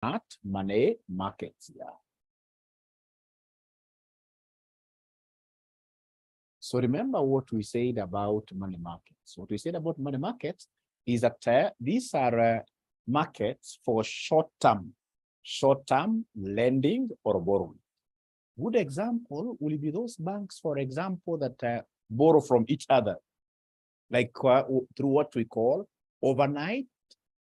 at money markets. Yeah. So remember what we said about money markets. What we said about money markets is that these are markets for short-term lending or borrowing. Good example will be those banks, for example, that borrow from each other, like through what we call overnight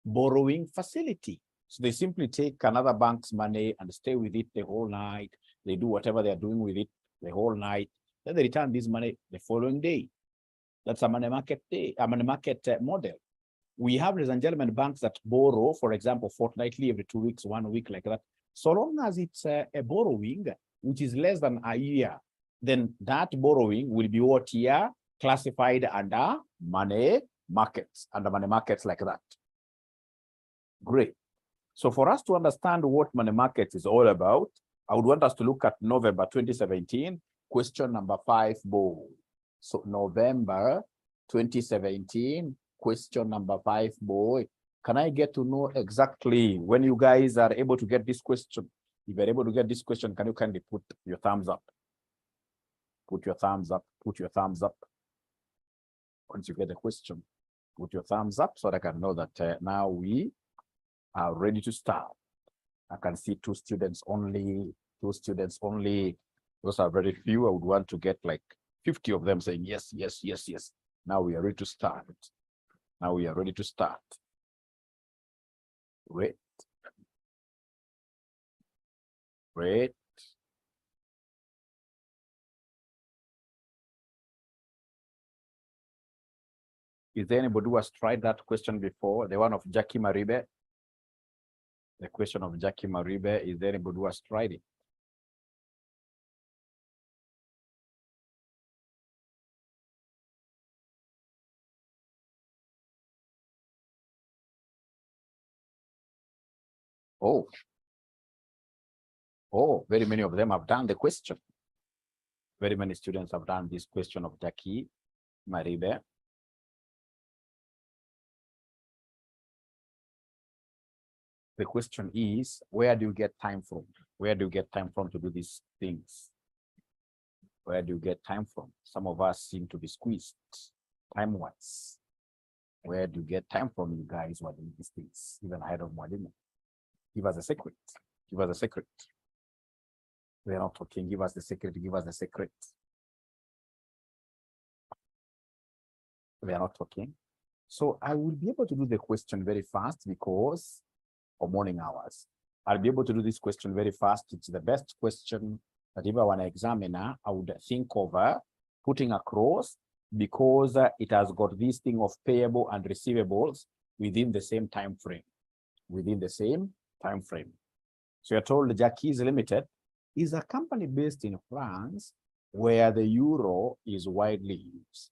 borrowing facility. So they simply take another bank's money and stay with it the whole night. They do whatever they're doing with it the whole night. Then they return this money the following day. That's a money market model. We have, ladies and gentlemen, banks that borrow, for example, fortnightly, every 2 weeks, 1 week, like that. So long as it's a borrowing which is less than a year, then that borrowing will be what year classified under money markets, like that. Great. So for us to understand what money markets is all about, I would want us to look at November 2017, question number 5, bold. So November 2017, question number 5, boy. Can I get to know exactly when you guys are able to get this question? If you're able to get this question, can you kindly put your thumbs up? Put your thumbs up, put your thumbs up. Once you get the question, put your thumbs up so that I can know that now we are ready to start. I can see 2 students only, 2 students only. Those are very few. I would want to get like 50 of them saying yes, yes, yes, yes. Now we are ready to start. Now we are ready to start. Great. Great. Is there anybody who has tried that question before? The one of Jackie Maribe? The question of Jackie Maribe, is there anybody who has tried it? Oh. Oh, very many of them have done the question. Very many students have done this question of Jackie Maribe. The question is, where do you get time from? Where do you get time from to do these things? Where do you get time from? Some of us seem to be squeezed time-wise. Where do you get time from, you guys who are doing these things, even ahead of Mwalimu? Give us a secret. Give us a secret. We are not talking. Give us the secret. Give us the secret. We are not talking. So I will be able to do the question very fast because of morning hours. I'll be able to do this question very fast. It's the best question that if I want to examiner, I would think of putting across because it has got this thing of payable and receivables within the same time frame. Within the same time frame. So you're told Jacques Limited is a company based in France where the euro is widely used.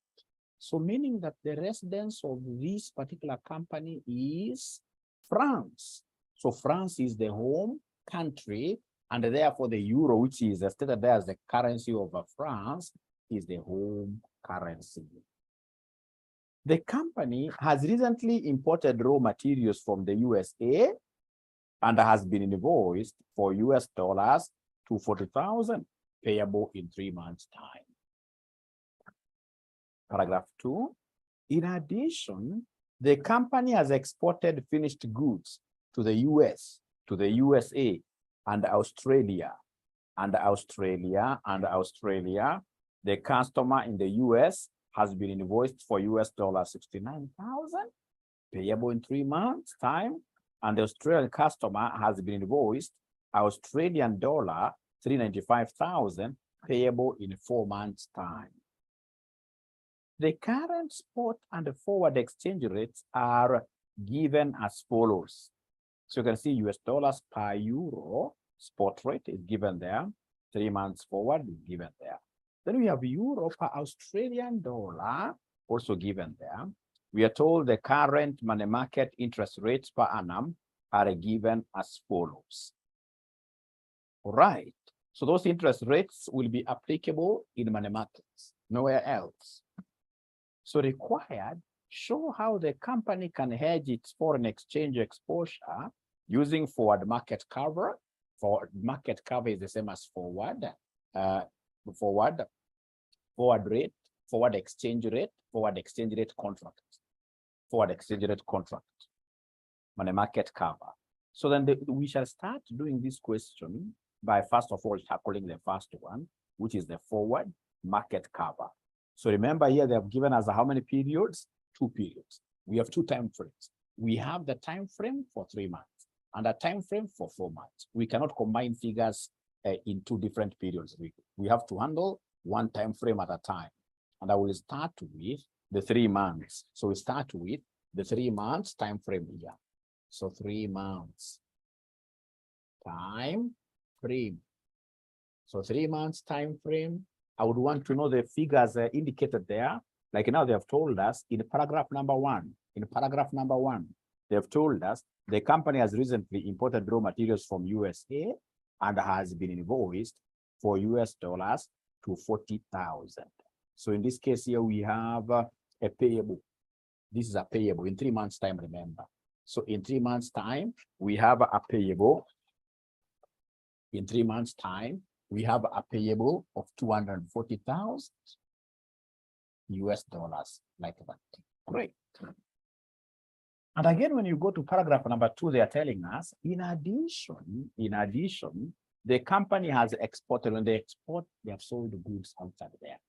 So meaning that the residence of this particular company is France. So France is the home country, and therefore the euro, which is stated there as the currency of France, is the home currency. The company has recently imported raw materials from the USA and has been invoiced for US dollars to 40,000, payable in 3 months' time. Paragraph 2. In addition, the company has exported finished goods to the US, to the USA, and Australia, and Australia, and Australia. The customer in the US has been invoiced for US dollar 69,000, payable in 3 months' time, and the Australian customer has been invoiced Australian dollar 395,000, payable in 4 months' time. The current spot and the forward exchange rates are given as follows. So you can see US dollars per euro spot rate is given there. 3 months forward is given there. Then we have euro per Australian dollar also given there. We are told the current money market interest rates per annum are given as follows. All right. So those interest rates will be applicable in money markets, nowhere else. So required, show how the company can hedge its foreign exchange exposure using forward market cover. Forward market cover is the same as forward rate, forward exchange rate contract, money market cover. So then we shall start doing this question by first of all tackling the first one, which is the forward market cover. So remember here they have given us how many periods? 2 periods. We have 2 time frames. We have the time frame for 3 months and a time frame for 4 months. We cannot combine figures in 2 different periods. We have to handle 1 time frame at a time. And I will start with the 3 months. So we start with the 3 months time frame here. So 3 months time frame. So 3 months time frame. I would want to know the figures indicated there. Like now they have told us in paragraph number 1. In paragraph number 1, they have told us the company has recently imported raw materials from USA and has been invoiced for US dollars to 40,000. So in this case here, we have a payable. This is a payable in 3 months time, remember. So in 3 months time, we have a payable. In 3 months time, we have a payable of 240,000 US dollars, like that. Great. And again, when you go to paragraph number 2, they are telling us, in addition, the company has exported. When they export, they have sold the goods outside there.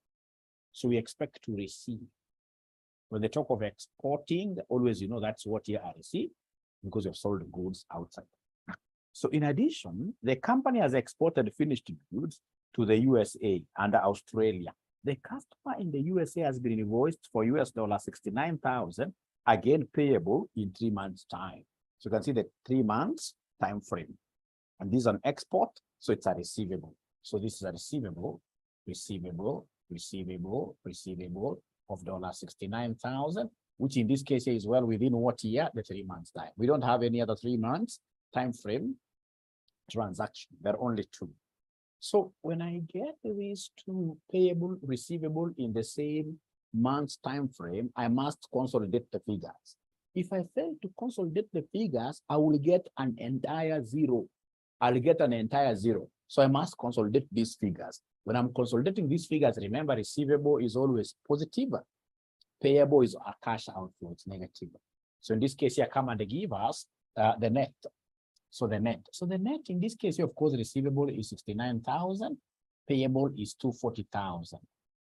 So we expect to receive. When they talk of exporting, always, you know, that's what you are receiving because you have sold the goods outside. So in addition, the company has exported finished goods to the USA and Australia. The customer in the USA has been invoiced for US dollar 69,000, again payable in 3 months time. So you can see the 3 months time frame. And this is an export, so it's a receivable. So this is a receivable of $69,000, which in this case is well within what year? The 3 months time. We don't have any other 3 months time frame transaction. There are only 2. So when I get these 2 payable, receivable in the same month's time frame, I must consolidate the figures. If I fail to consolidate the figures, I will get an entire 0. I'll get an entire 0. So I must consolidate these figures. When I'm consolidating these figures, remember receivable is always positive. Payable is a cash outflow, it's negative. So in this case here, come and give us the net. So the net in this case, of course, receivable is 69,000, payable is 240,000.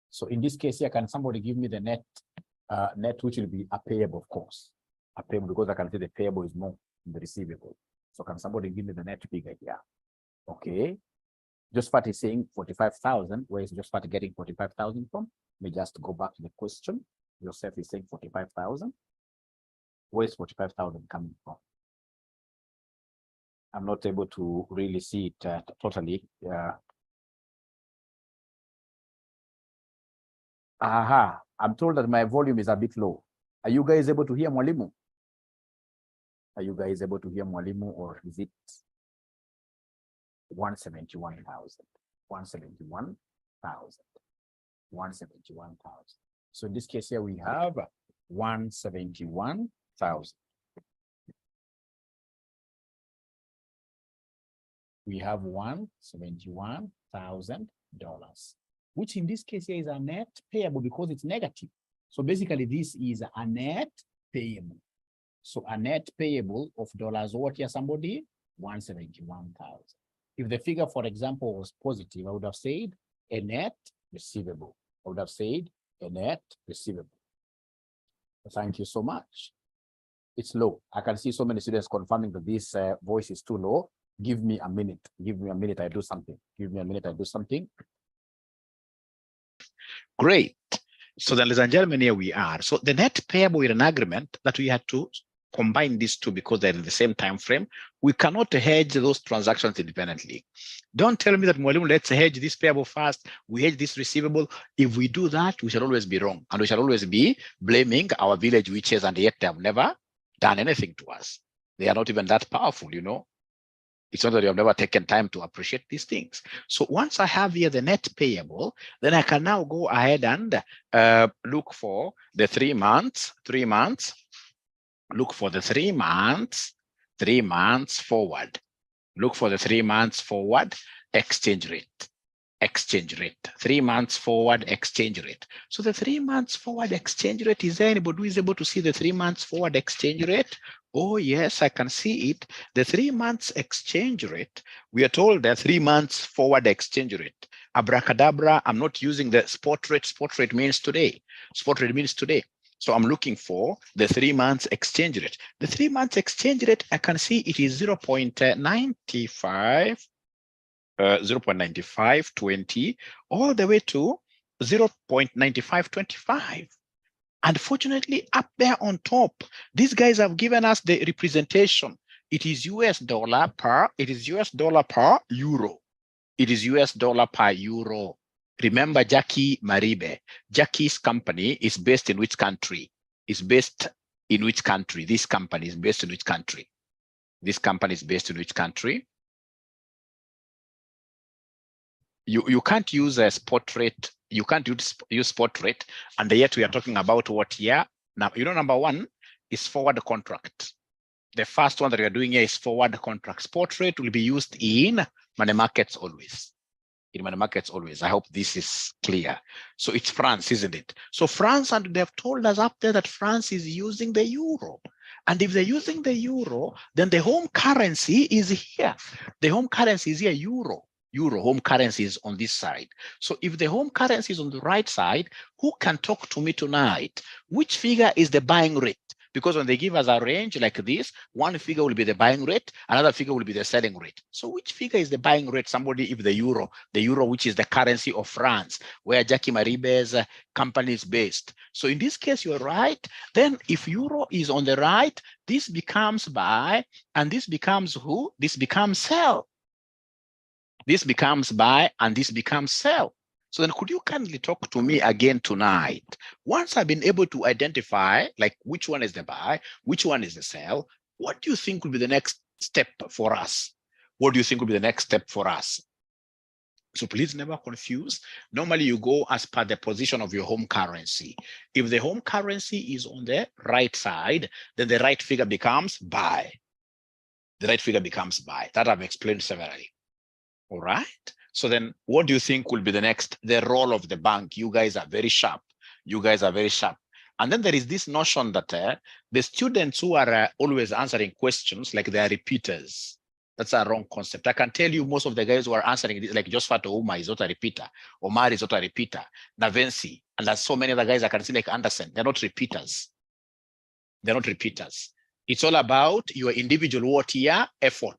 So in this case here, can somebody give me the net, which will be a payable, of course, a payable, because I can see the payable is more than the receivable. So can somebody give me the net figure here? Okay, Josephat is saying 45,000. Where is Josephat getting 45,000 from? Let me just go back to the question. Joseph is saying 45,000. Where is 45,000 coming from? I'm not able to really see it totally. Aha, I'm told that my volume is a bit low. Are you guys able to hear Mwalimu? Are you guys able to hear Mwalimu, or is it 171,000? 171,000. So in this case here, we have 171,000. We have $171,000, which in this case here is a net payable because it's negative. So basically this is a net payable. So a net payable of dollars, what here somebody? 171,000. If the figure, for example, was positive, I would have said a net receivable. I would have said a net receivable. Thank you so much. It's low. I can see so many students confirming that this voice is too low. Give me a minute. Give me a minute. I do something. Give me a minute. I do something. Great. So then, ladies and gentlemen, here we are. So the net payable is an agreement that we had to combine these two because they're in the same time frame. We cannot hedge those transactions independently. Don't tell me that, Mwalimu, let's hedge this payable first, we hedge this receivable. If we do that, we shall always be wrong, and we shall always be blaming our village witches, and yet they have never done anything to us. They are not even that powerful, you know. It's not that you have never taken time to appreciate these things. So once I have here the net payable, then I can now go ahead and look for the 3 months. Look for the 3 months 3 months forward. Look for the 3 months forward exchange rate. Exchange rate, 3 months forward exchange rate. So the 3 months forward exchange rate, is there anybody who is able to see the 3 months forward exchange rate? Oh yes, I can see it. The 3 months exchange rate, we are told that 3 months forward exchange rate. Abracadabra, I'm not using the spot rate. Spot rate means today. Spot rate means today. So I'm looking for the 3 months exchange rate. The 3 months exchange rate, I can see it is 0.95. 0.9520 all the way to 0.9525. Unfortunately, up there on top, these guys have given us the representation. It is US dollar per, it is US dollar per euro. It is US dollar per euro. Remember Jackie Maribe. Jackie's company is based in which country? Is based in which country? This company is based in which country? This company is based in which country? You can't use a spot rate. You can't use spot rate, and yet we are talking about what here. Now, number one is forward contract. The first one that we are doing here is forward contract. Spot rate will be used in money markets always. In money markets always. I hope this is clear. So it's France, isn't it? So France, and they have told us up there that France is using the euro. And if they're using the euro, then the home currency is here. The home currency is here, euro. Euro home currency is on this side. So if the home currency is on the right side, who can talk to me tonight? Which figure is the buying rate? Because when they give us a range like this, one figure will be the buying rate, another figure will be the selling rate. So which figure is the buying rate? Somebody, if the euro, which is the currency of France, where Jackie Maribe's company is based. So in this case, you're right. Then if euro is on the right, this becomes buy, and this becomes who? This becomes sell. This becomes buy, and this becomes sell. So then could you kindly talk to me again tonight? Once I've been able to identify like which one is the buy, which one is the sell, what do you think will be the next step for us? What do you think will be the next step for us? So please never confuse. Normally you go as per the position of your home currency. If the home currency is on the right side, then the right figure becomes buy. The right figure becomes buy. That I've explained severally. All right. So then what do you think will be the next, the role of the bank? You guys are very sharp. You guys are very sharp. And then there is this notion that the students who are always answering questions, like they are repeaters. That's a wrong concept. I can tell you most of the guys who are answering this, like Josephat Ouma is not a repeater. Omar is not a repeater. Navensi, and there's so many other guys I can see like Anderson. They're not repeaters. They're not repeaters. It's all about your individual what here effort.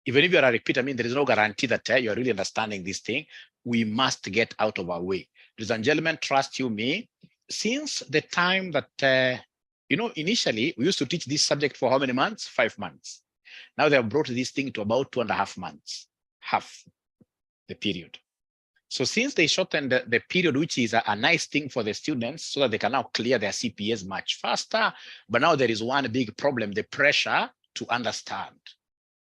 Even if you're a repeater, I mean, there is no guarantee that you're really understanding this thing. We must get out of our way. Ladies and gentlemen, trust you me. Since the time that, initially we used to teach this subject for how many months? 5 months. Now they have brought this thing to about 2.5 months, half the period. So since they shortened the period, which is a nice thing for the students so that they can now clear their CPAs much faster. But now there is one big problem, the pressure to understand.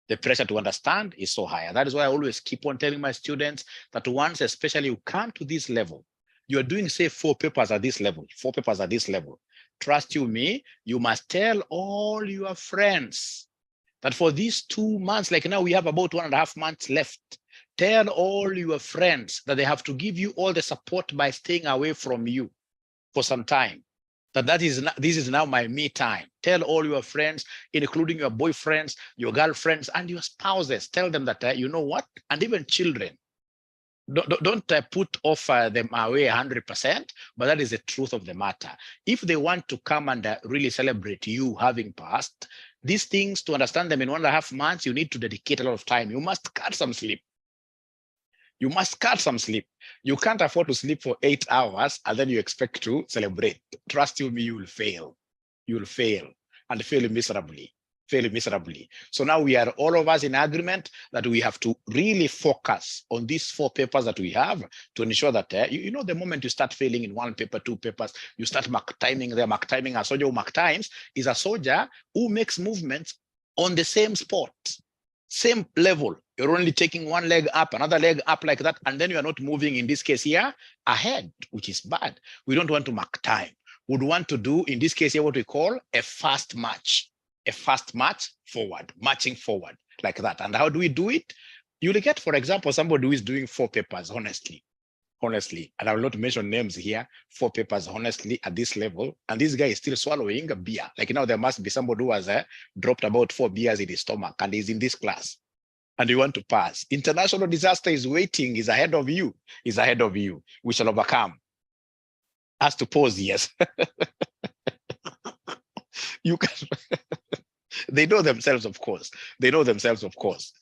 The pressure to understand is so high. That is why I always keep on telling my students that once, especially you come to this level, you are doing, say, 4 papers at this level, 4 papers at this level. Trust you me, you must tell all your friends that for these 2 months, like now we have about 1.5 months left, tell all your friends that they have to give you all the support by staying away from you for some time. This is now my me time. Tell all your friends, including your boyfriends, your girlfriends, and your spouses. Tell them that, you know what? And even children. Don't put off them away 100%, but that is the truth of the matter. If they want to come and really celebrate you having passed, these things, to understand them in 1.5 months, you need to dedicate a lot of time. You must cut some sleep. You must cut some sleep. You can't afford to sleep for 8 hours and then you expect to celebrate. Trust you me, you will fail. You will fail and fail miserably. Fail miserably. So now we are all of us in agreement that we have to really focus on these 4 papers that we have to ensure that, the moment you start failing in 1 paper, 2 papers, you start mark timing there. Mark timing, a soldier who mark times is a soldier who makes movements on the same spot. Same level, you're only taking 1 leg up, another leg up like that, and then you are not moving, in this case here, ahead, which is bad. We don't want to mark time. We'd want to do, in this case here, what we call a fast march. a fast march forward, marching forward like that. And how do we do it? You'll get, for example, somebody who is doing 4 papers, honestly, and I will not mention names here, 4 papers, honestly, at this level. And this guy is still swallowing a beer. Like, there must be somebody who has dropped about 4 beers in his stomach and is in this class. And you want to pass. International disaster is waiting, is ahead of you, is ahead of you. We shall overcome. Has to pause, yes. You can. They know themselves, of course. They know themselves, of course.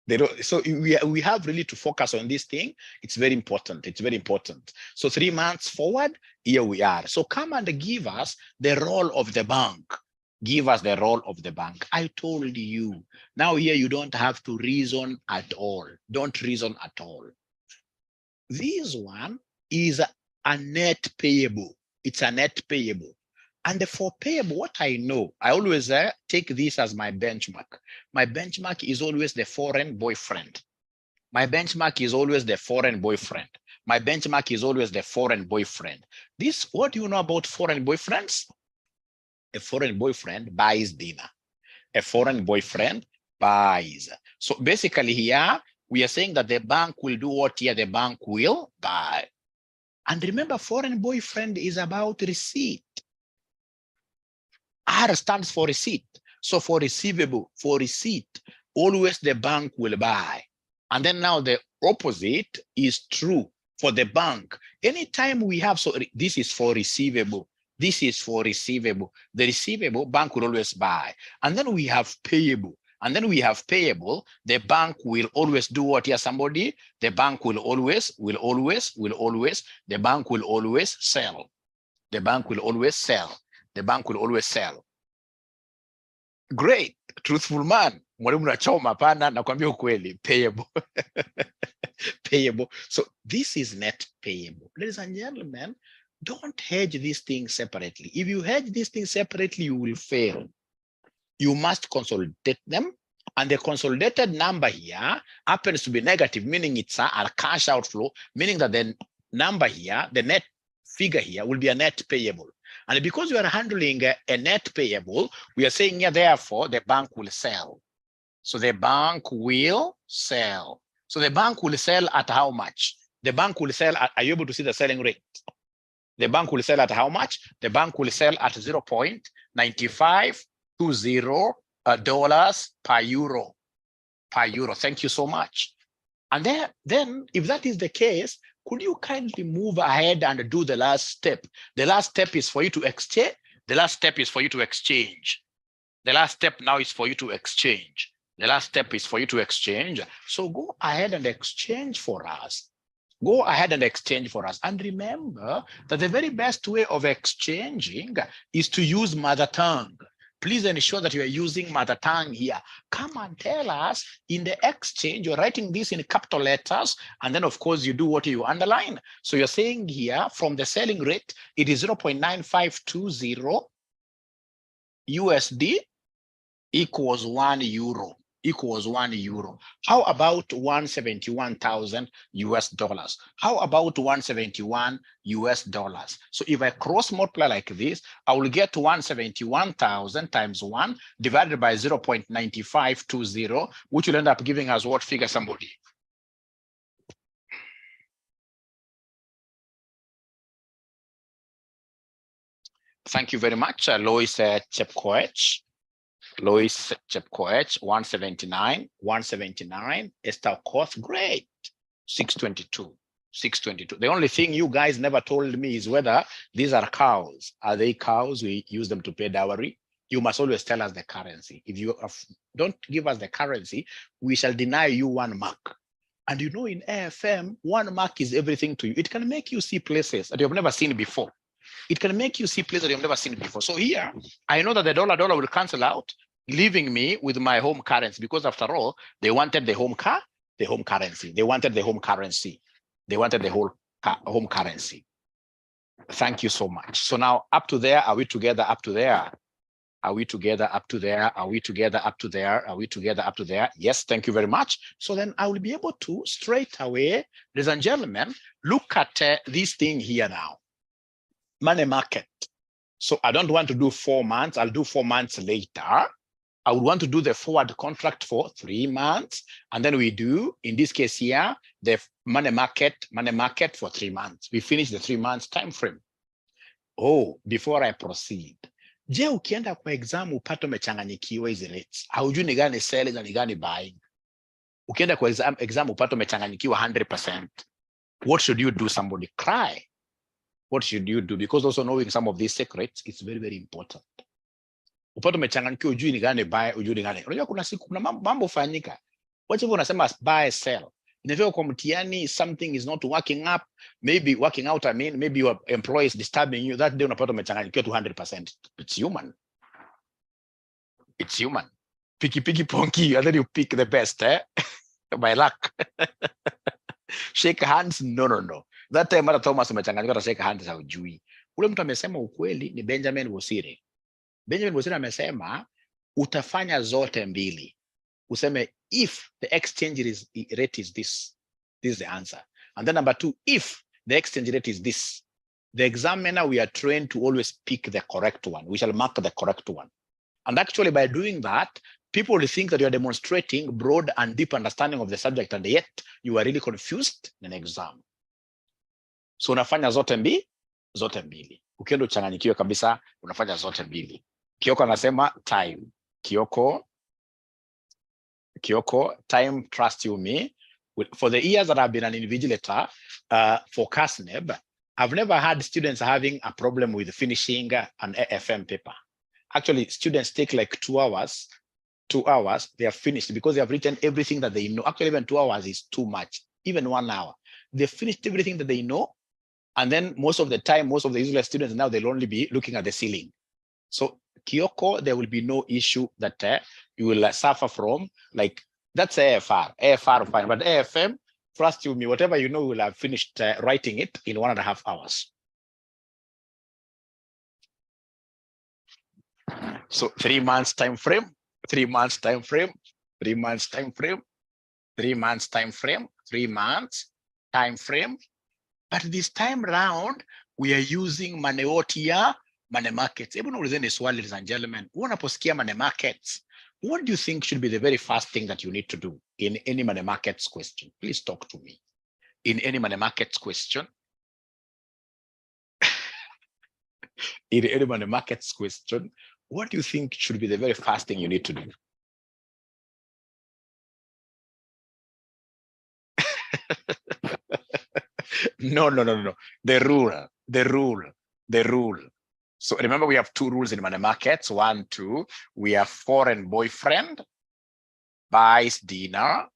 They don't. So we have really to focus on this thing. It's very important. It's very important. So 3 months forward, here we are. So come and give us the role of the bank. Give us the role of the bank. I told you. Now here you don't have to reason at all. Don't reason at all. This one is a net payable. It's a net payable. And for payable, what I know, I always take this as my benchmark. My benchmark is always the foreign boyfriend. My benchmark is always the foreign boyfriend. My benchmark is always the foreign boyfriend. This, what do you know about foreign boyfriends? A foreign boyfriend buys dinner. A foreign boyfriend buys. So basically here, we are saying that the bank will do what here the bank will buy. And remember, foreign boyfriend is about receipt. R stands for receipt. So for receivable, for receipt, always the bank will buy. And then now the opposite is true for the bank. Anytime we have, so this is for receivable. This is for receivable. The receivable, bank will always buy. And then we have payable. And then we have payable. The bank will always do what here, somebody? The bank will always, the bank will always sell. The bank will always sell. The bank will always sell. Great, truthful man. Mwalimu nachoma pana nakwambia ukweli, payable. Payable. So this is net payable. Ladies and gentlemen, don't hedge these things separately. If you hedge these things separately, you will fail. You must consolidate them. And the consolidated number here happens to be negative, meaning it's a cash outflow, meaning that the number here, the net figure here will be a net payable. And because we are handling a net payable, we are saying here, therefore, the bank will sell. So the bank will sell. So the bank will sell at how much? The bank will sell at, are you able to see the selling rate? The bank will sell at how much? The bank will sell at 0.9520 dollars per euro. Per euro. Thank you so much. And then if that is the case, could you kindly move ahead and do the last step? The last step is for you to exchange. The last step is for you to exchange. The last step now is for you to exchange. The last step is for you to exchange. So go ahead and exchange for us. Go ahead and exchange for us. And remember that the very best way of exchanging is to use mother tongue. Please ensure that you are using mother tongue here. Come and tell us in the exchange, you're writing this in capital letters, and then of course you do what you underline. So you're saying here from the selling rate, it is 0.9520 USD equals 1 euro. Equals 1 euro. How about 171,000 US dollars? How about 171 US dollars? So if I cross multiply like this, I will get 171,000 times 1 divided by 0.9520, which will end up giving us what figure, somebody? Thank you very much, Lois Chepkoech. Lois Chepkoech, 179, Esther Koth, great, 622. The only thing you guys never told me is whether these are cows. Are they cows? We use them to pay dowry. You must always tell us the currency. If you don't give us the currency, we shall deny you 1 mark. And you know, in AFM, 1 mark is everything to you. It can make you see places that you have never seen before. It can make you see places that you've never seen before. So here, I know that the dollar will cancel out, leaving me with my home currency, because after all, they wanted the home currency. They wanted the home currency. They wanted the whole home currency. Thank you so much. So now up to there, are we together up to there? Are we together up to there? Are we together up to there? Are we together up to there? Yes, thank you very much. So then I will be able to straight away, ladies and gentlemen, look at this thing here now. Money market. So I don't want to do 4 months. I'll do 4 months later. I would want to do the forward contract for 3 months. And then we do, in this case here, the money market for 3 months. We finish the 3 months time frame. Oh, before I proceed. Je, ukienda kwa exam upate umechanganyikiwa hizi rates. Haujui ni gani selling na ni gani buying. Ukienda kwa exam upate umechanganyikiwa 100%. What should you do? Somebody cry. What should you do? Because also knowing some of these secrets is very, very important. Upate umechanganyikiwa ujui ni gani buy, ujui ni gani. Unajua kuna siku kuna mambo fanyika. Wacha hivyo unasema buy sell. Inafika kwa mtihani something is not working up, maybe working out, I mean, maybe your employer is disturbing you. That day unapata umechanganyikiwa 200%. It's human. It's human. Picky ponky, and then you pick the best, eh? By luck. Shake hands, no. That time hata Thomas umechanganyikiwa shake hands haujui. Ule mtu amesema ukweli ni Benjamin Bosire. Benjamin Bosire amesema utafanya zote mbili. Useme if the exchange rate is this is the answer. And then number 2, if the exchange rate is this, the examiner, we are trained to always pick the correct one. We shall mark the correct one. And actually by doing that, people will think that you are demonstrating broad and deep understanding of the subject, and yet you are really confused in an exam. So unafanya zote mbili. Ukienda uchanganyikiwe kabisa, unafanya zote mbili. Kioko anasema time. Kioko, time, trust you me. For the years that I've been an invigilator for CASNEB, I've never had students having a problem with finishing an AFM paper. Actually, students take like 2 hours. 2 hours, they are finished because they have written everything that they know. Actually, even 2 hours is too much. Even 1 hour. They finished everything that they know. And then most of the time, most of the useless students now, they'll only be looking at the ceiling. So Kyoko, there will be no issue that you will suffer from. Like, that's AFR fine, but AFM, trust you me, whatever you know, you will have finished writing it in 1.5 hours. So 3 months time frame, 3 months time frame, 3 months time frame, 3 months time frame, 3 months time frame. But this time round, we are using money otia, money markets. Even within this world, ladies and gentlemen, unaposikia money markets, what do you think should be the very first thing that you need to do in any money markets question? Please talk to me. In any money markets question, in any money markets question, what do you think should be the very first thing you need to do? No. The rule. So remember, we have 2 rules in money markets. 1, 2, we have foreign boyfriend, buys dinner.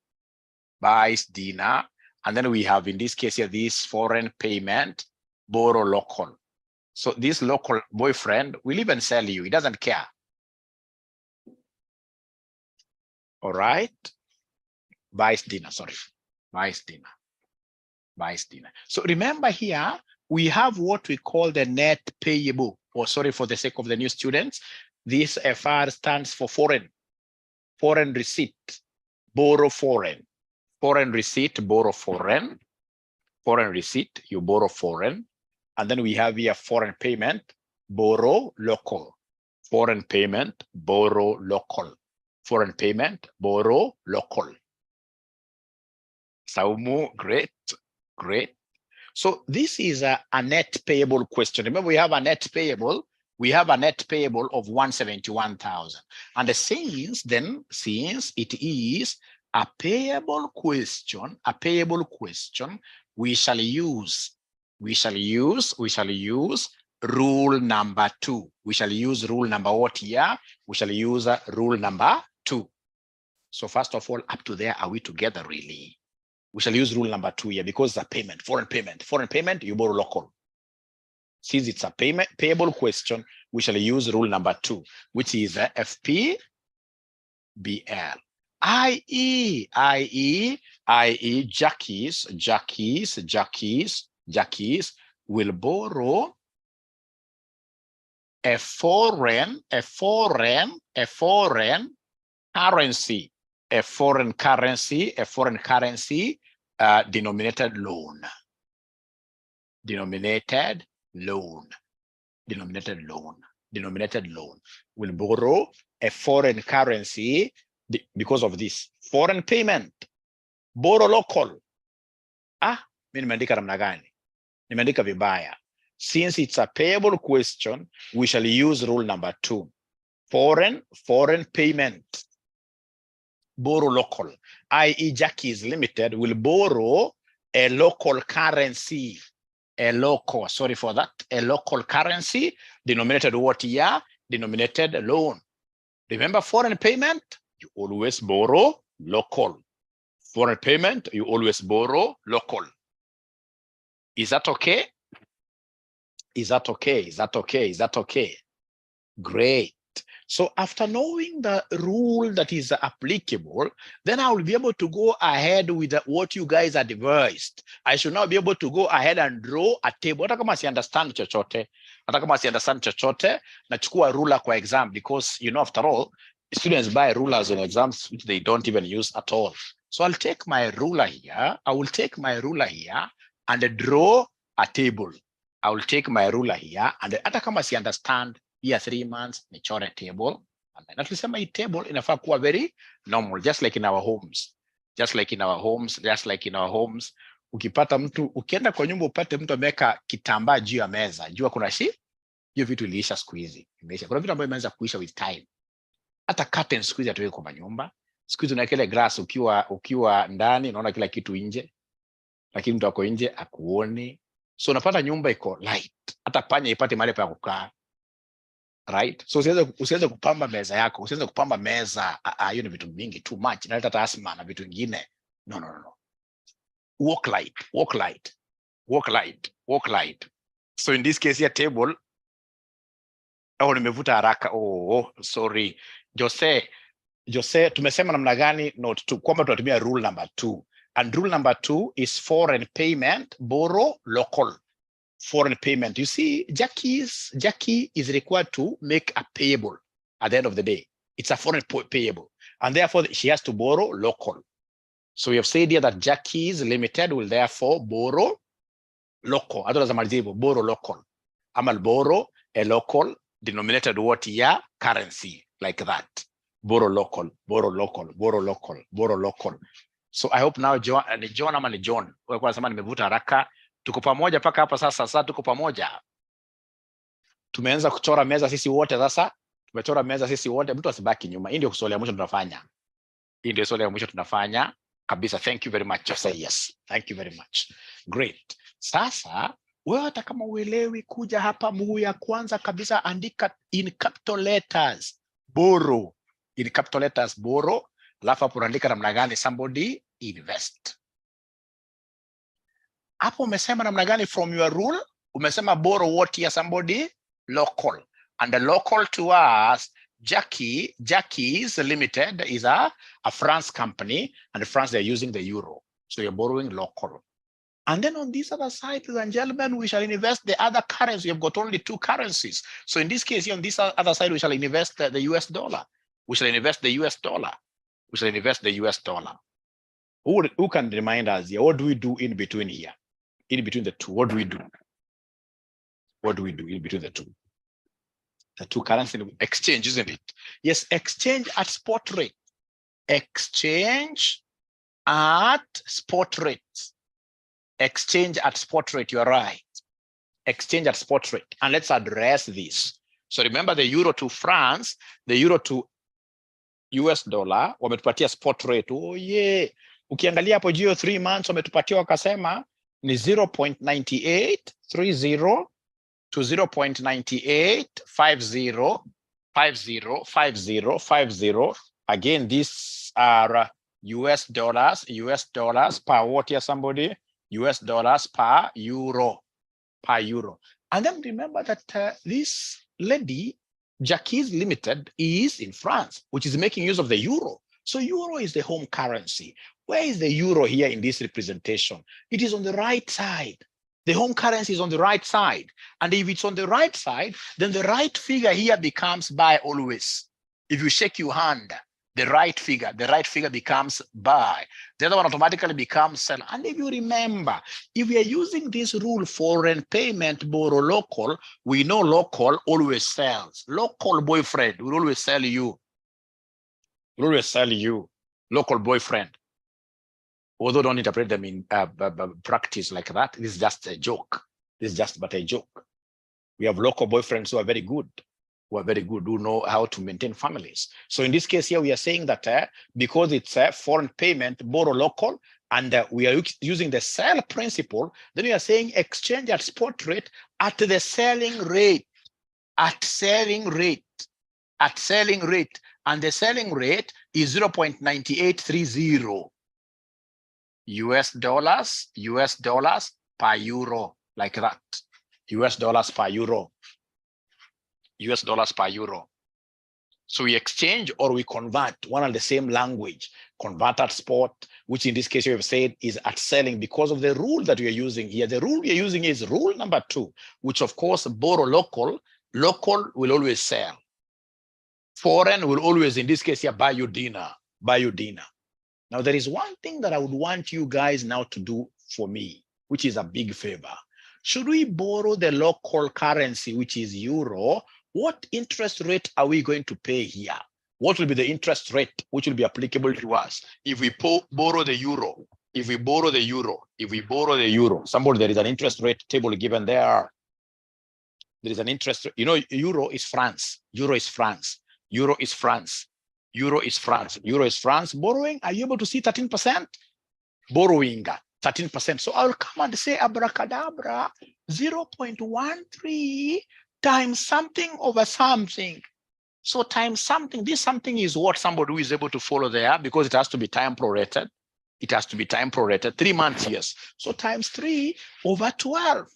And then we have, in this case here, this foreign payment, borrow local. So this local boyfriend will even sell you. He doesn't care. All right. Buys dinner. So remember here, we have what we call the net payable. Or sorry, for the sake of the new students, this FR stands for foreign receipt, borrow foreign. Foreign receipt, borrow foreign. Foreign receipt, you borrow foreign. And then we have here foreign payment, borrow local. Foreign payment, borrow local. Foreign payment, borrow local. Saumu, great. So this is a net payable question. Remember, we have a net payable. We have a net payable of 171,000. And since it is a payable question, we shall use rule number 2. We shall use rule number what here? We shall use rule number 2. So first of all, up to there, are we together really? We shall use rule number 2 here because the payment, foreign payment, you borrow local. Since it's a payable question, we shall use rule number 2, which is FPBL. i.e. Jackies will borrow a foreign currency, denominated loan. Will borrow a foreign currency because of this. Foreign payment, borrow local. Mimi nimeandika namna gani? Nimeandika vibaya. Since it's a payable question, we shall use rule number 2. Foreign payment, borrow local, i.e. Jackie's Limited will borrow a local currency, a local currency denominated what year? Denominated loan. Remember, foreign payment, you always borrow local. Foreign payment, you always borrow local. Is that okay? Is that okay? Is that okay? Is that okay? Great. So after knowing the rule that is applicable, then I will be able to go ahead with what you guys advised. I should now be able to go ahead and draw a table. Hata kama si understand chochote, nachukua ruler kwa exam, because after all, students buy rulers in exams which they don't even use at all. So I'll take my ruler here. I will take my ruler here and draw a table. I will take my ruler here and hata kama si understand here 3 months, nichore table. And then tulisema hii table inafaa kuwa very normal, just like in our homes. Ukipata mtu, ukienda kwa nyumba upate mtu ameweka kitambaa juu ya meza, jua kuna hiyo vitu iliisha siku hizi. Imeisha. Kuna vitu ambavyo imeanza kuisha with time. Hata curtain siku hizi hatuweki kwa nyumba. Siku hizi una kile grass ukiwa ndani unaona kila kitu nje. Lakini mtu ako nje akuone. So unapata nyumba iko light. Hata panya ipate mahali pa kukaa. Right? So usiweze kupamba meza yako, usiweze kupamba meza. Hiyo ni vitu vingi, too much. Inaleta hata asthma na vitu vingine. No. Walk light. So in this case here table, nimevuta haraka. Sorry. Jose, tumesema namna gani note 2 kwamba tunatumia rule number 2. And rule number 2 is foreign payment, borrow local. Foreign payment. You see, Jackie is required to make a payable at the end of the day. It's a foreign payable. And therefore, she has to borrow local. So we have said here that Jackie's Limited will therefore borrow local. Borrow local. Amal borrow a local denominated what year? Currency. Like that. Borrow local. So I hope now John ama ni John. Kwa nasema nimevuta haraka. Tuko pamoja paka hapa sasa tuko pamoja. Tumeanza kuchora meza sisi wote sasa. Tumechora meza sisi wote, mtu asibaki nyuma. Hii ndio swali ya mwisho tunafanya. Kabisa. Thank you very much. Just say yes. Thank you very much. Great. Sasa wewe hata kama uelewi, kuja hapa mguu ya kwanza kabisa, andika in capital letters borrow. In capital letters borrow. Alafu hapo unaandika namna gani? Somebody invest. Hapo umesema namna gani from your rule? Umesema borrow what here? Somebody local. And the local to us, Jackie's Limited is a France company, and France they're using the euro. So you're borrowing local. And then on this other side, ladies and gentlemen, we shall invest the other currency. We've got only 2 currencies. So in this case, on this other side, we shall invest the US dollar. Who can remind us here? What do we do in between here? In between the two, what do we do? In between the two? The 2 currency exchange, isn't it? Yes, exchange at spot rate. Exchange at spot rate. You are right. Exchange at spot rate. And let's address this. So remember the euro to France, the euro to US dollar, wametupatia spot rate. Oh yeah. Ukiangalia hapo jio 3 months wametupatia wakasema ni 0.9830 to 0.9850. Again, these are US dollars per what here, somebody? US dollars per euro. And then remember that this lady, Jackie's Limited, is in France, which is making use of the euro. So euro is the home currency. Where is the euro here in this representation? It is on the right side. The home currency is on the right side. And if it's on the right side, then the right figure here becomes buy always. If you shake your hand, the right figure becomes buy. The other one automatically becomes sell. And if you remember, if we are using this rule, foreign payment, borrow local, we know local always sells. Local boyfriend will always sell you. We'll always sell you local boyfriend. Although don't interpret them in practice like that. This is just a joke. This is just but a joke. We have local boyfriends who are very good, who know how to maintain families. So in this case here, we are saying that because it's a foreign payment, borrow local, and we are using the sell principle, then we are saying exchange at spot rate at the selling rate, and the selling rate is 0.9830 US dollars per euro, like that. US dollars per euro. So we exchange or we convert one and the same language, convert at spot, which in this case you have said is at selling because of the rule that we are using here. The rule we are using is rule number 2, which of course borrow local will always sell. Foreign will always, in this case here, buy you dinner. Now there is one thing that I would want you guys now to do for me, which is a big favor. Should we borrow the local currency, which is euro, what interest rate are we going to pay here? What will be the interest rate which will be applicable to us if we borrow the euro? Somebody, there is an interest rate table given there. There is an interest, euro is France. Borrowing, are you able to see 13%? Borrowing 13%. So I'll come and say abracadabra, 0.13 times something over something. So times something, this something is what somebody who is able to follow there, because it has to be time prorated. 3 months, yes. So times 3 over 12.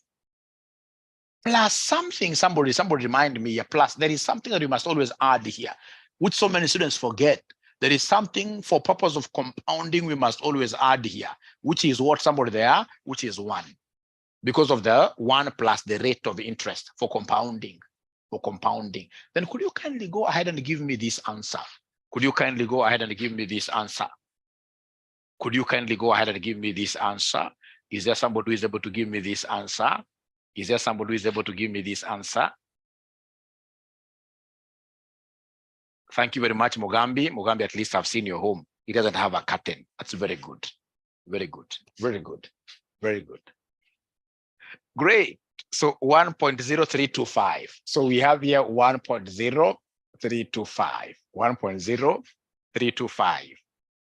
Plus something, somebody remind me, plus there is something that you must always add here, which so many students forget. There is something for purpose of compounding we must always add here, which is what somebody there, which is 1. Because of the 1 plus the rate of interest for compounding. Then could you kindly go ahead and give me this answer? Is there somebody who is able to give me this answer? Thank you very much, Mugambi. Mugambi, at least I've seen your home. It doesn't have a curtain. That's very good. Great. So 1.0325. So we have here 1.0325.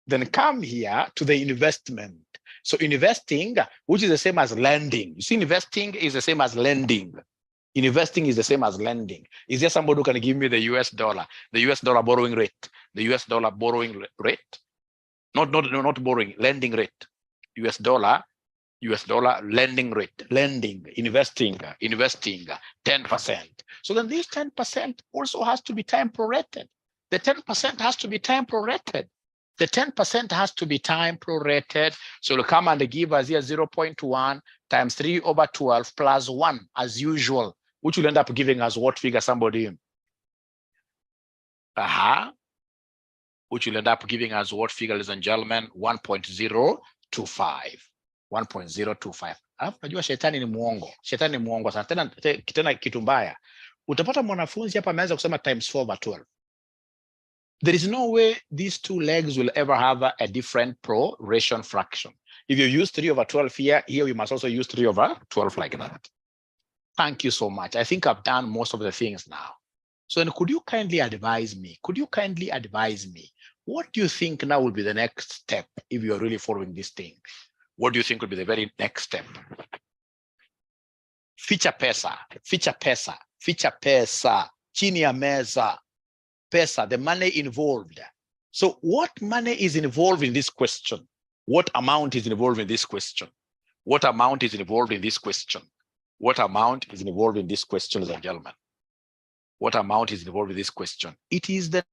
Then come here to the investment. So investing, which is the same as lending. You see, investing is the same as lending. Is there somebody who can give me the US dollar borrowing rate? Not borrowing, lending rate. US dollar lending rate, investing 10%. So then this 10% also has to be time prorated. The 10% has to be time prorated. So it'll come and give us here 0.1 times 3 over 12 plus 1 as usual, which will end up giving us what figure, somebody? Which will end up giving us what figure, ladies and gentlemen? 1.025. Najua shetani ni muongo sana. Tena kitu mbaya. Utapata mwanafunzi hapa ameanza kusema times 4 over 12. There is no way these two legs will ever have a different proration fraction. If you use 3 over 12 here we must also use 3 over 12 like that. Thank you so much. I think I've done most of the things now. So then could you kindly advise me? What do you think now will be the next step if you are really following this thing? What do you think will be the very next step? Ficha pesa. Chini ya meza. Pesa, the money involved. So what money is involved in this question? What amount is involved in this question? Ladies and gentlemen? What amount is involved in this question? It is the